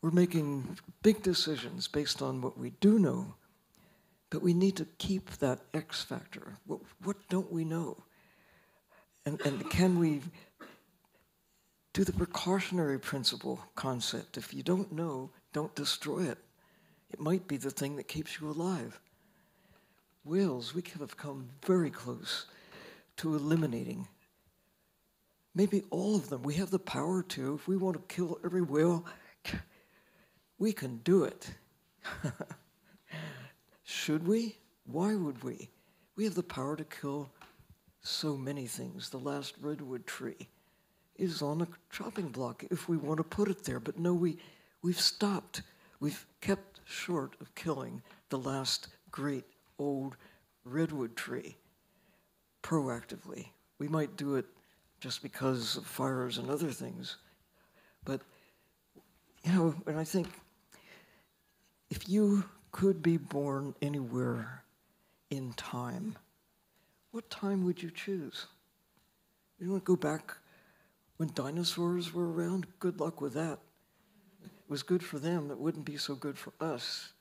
We're making big decisions based on what we do know, but we need to keep that X factor. What don't we know? And can we do the precautionary principle concept? If you don't know, don't destroy it. It might be the thing that keeps you alive. Whales, we have come very close to eliminating maybe all of them. We have the power to. If we want to kill every whale, we can do it. Should we? Why would we? We have the power to kill so many things. The last redwood tree is on a chopping block if we want to put it there. But no, we've stopped. We've kept short of killing the last great old redwood tree proactively. We might do it just because of fires and other things. But, you know, and I think if you could be born anywhere in time, what time would you choose? You want to go back when dinosaurs were around? Good luck with that. It was good for them. It wouldn't be so good for us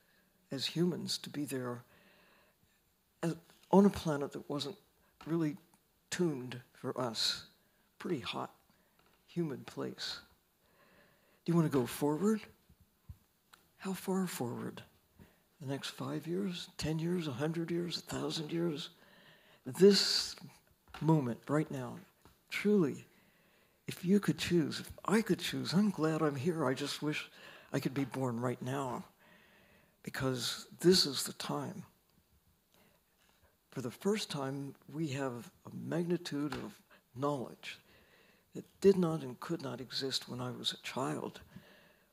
as humans to be there on a planet that wasn't really tuned for us. Pretty hot, humid place. Do you want to go forward? How far forward? The next 5 years, 10 years, 100 years, 1,000 years? This moment right now, truly, if you could choose, if I could choose, I'm glad I'm here. I just wish I could be born right now, because this is the time. For the first time, we have a magnitude of knowledge that did not and could not exist when I was a child,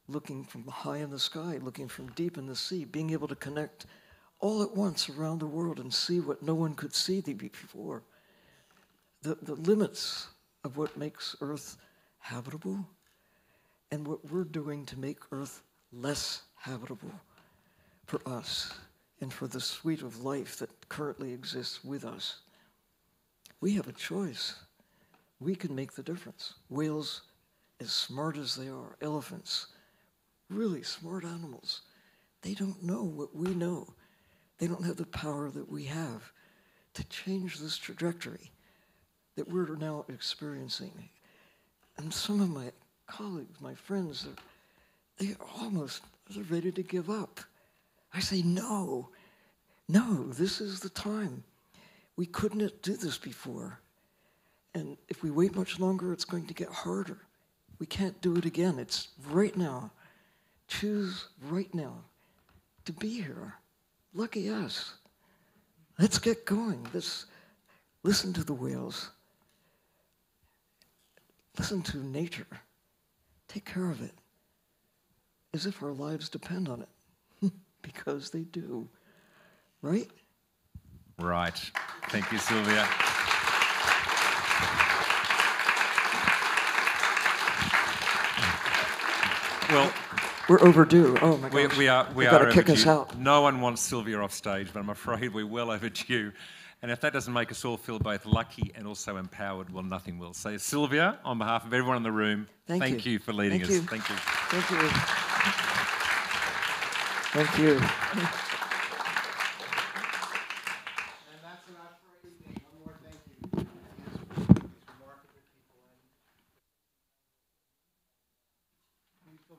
looking from high in the sky, looking from deep in the sea, being able to connect all at once around the world and see what no one could see before. The limits of what makes Earth habitable and what we're doing to make Earth less habitable for us and for the suite of life that currently exists with us. We have a choice. We can make the difference. Whales, as smart as they are, elephants, really smart animals, they don't know what we know. They don't have the power that we have to change this trajectory that we're now experiencing. And some of my colleagues, my friends, they're ready to give up. I say, no, this is the time. We couldn't do this before. And if we wait much longer, it's going to get harder. We can't do it again. It's right now. Choose right now to be here. Lucky us. Let's get going. Let's listen to the whales. Listen to nature. Take care of it as if our lives depend on it, because they do. Right? Right. Thank you, Sylvia. Well, we're overdue. Oh my gosh. We are gotta kick us overdue. out. No one wants Sylvia off stage, but I'm afraid we're well overdue. And if that doesn't make us all feel both lucky and also empowered, well, nothing will. So, Sylvia, on behalf of everyone in the room, thank you for leading us. Thank you. Thank you. Thank you. And that's enough for anything. One more thank you. These remarkable people.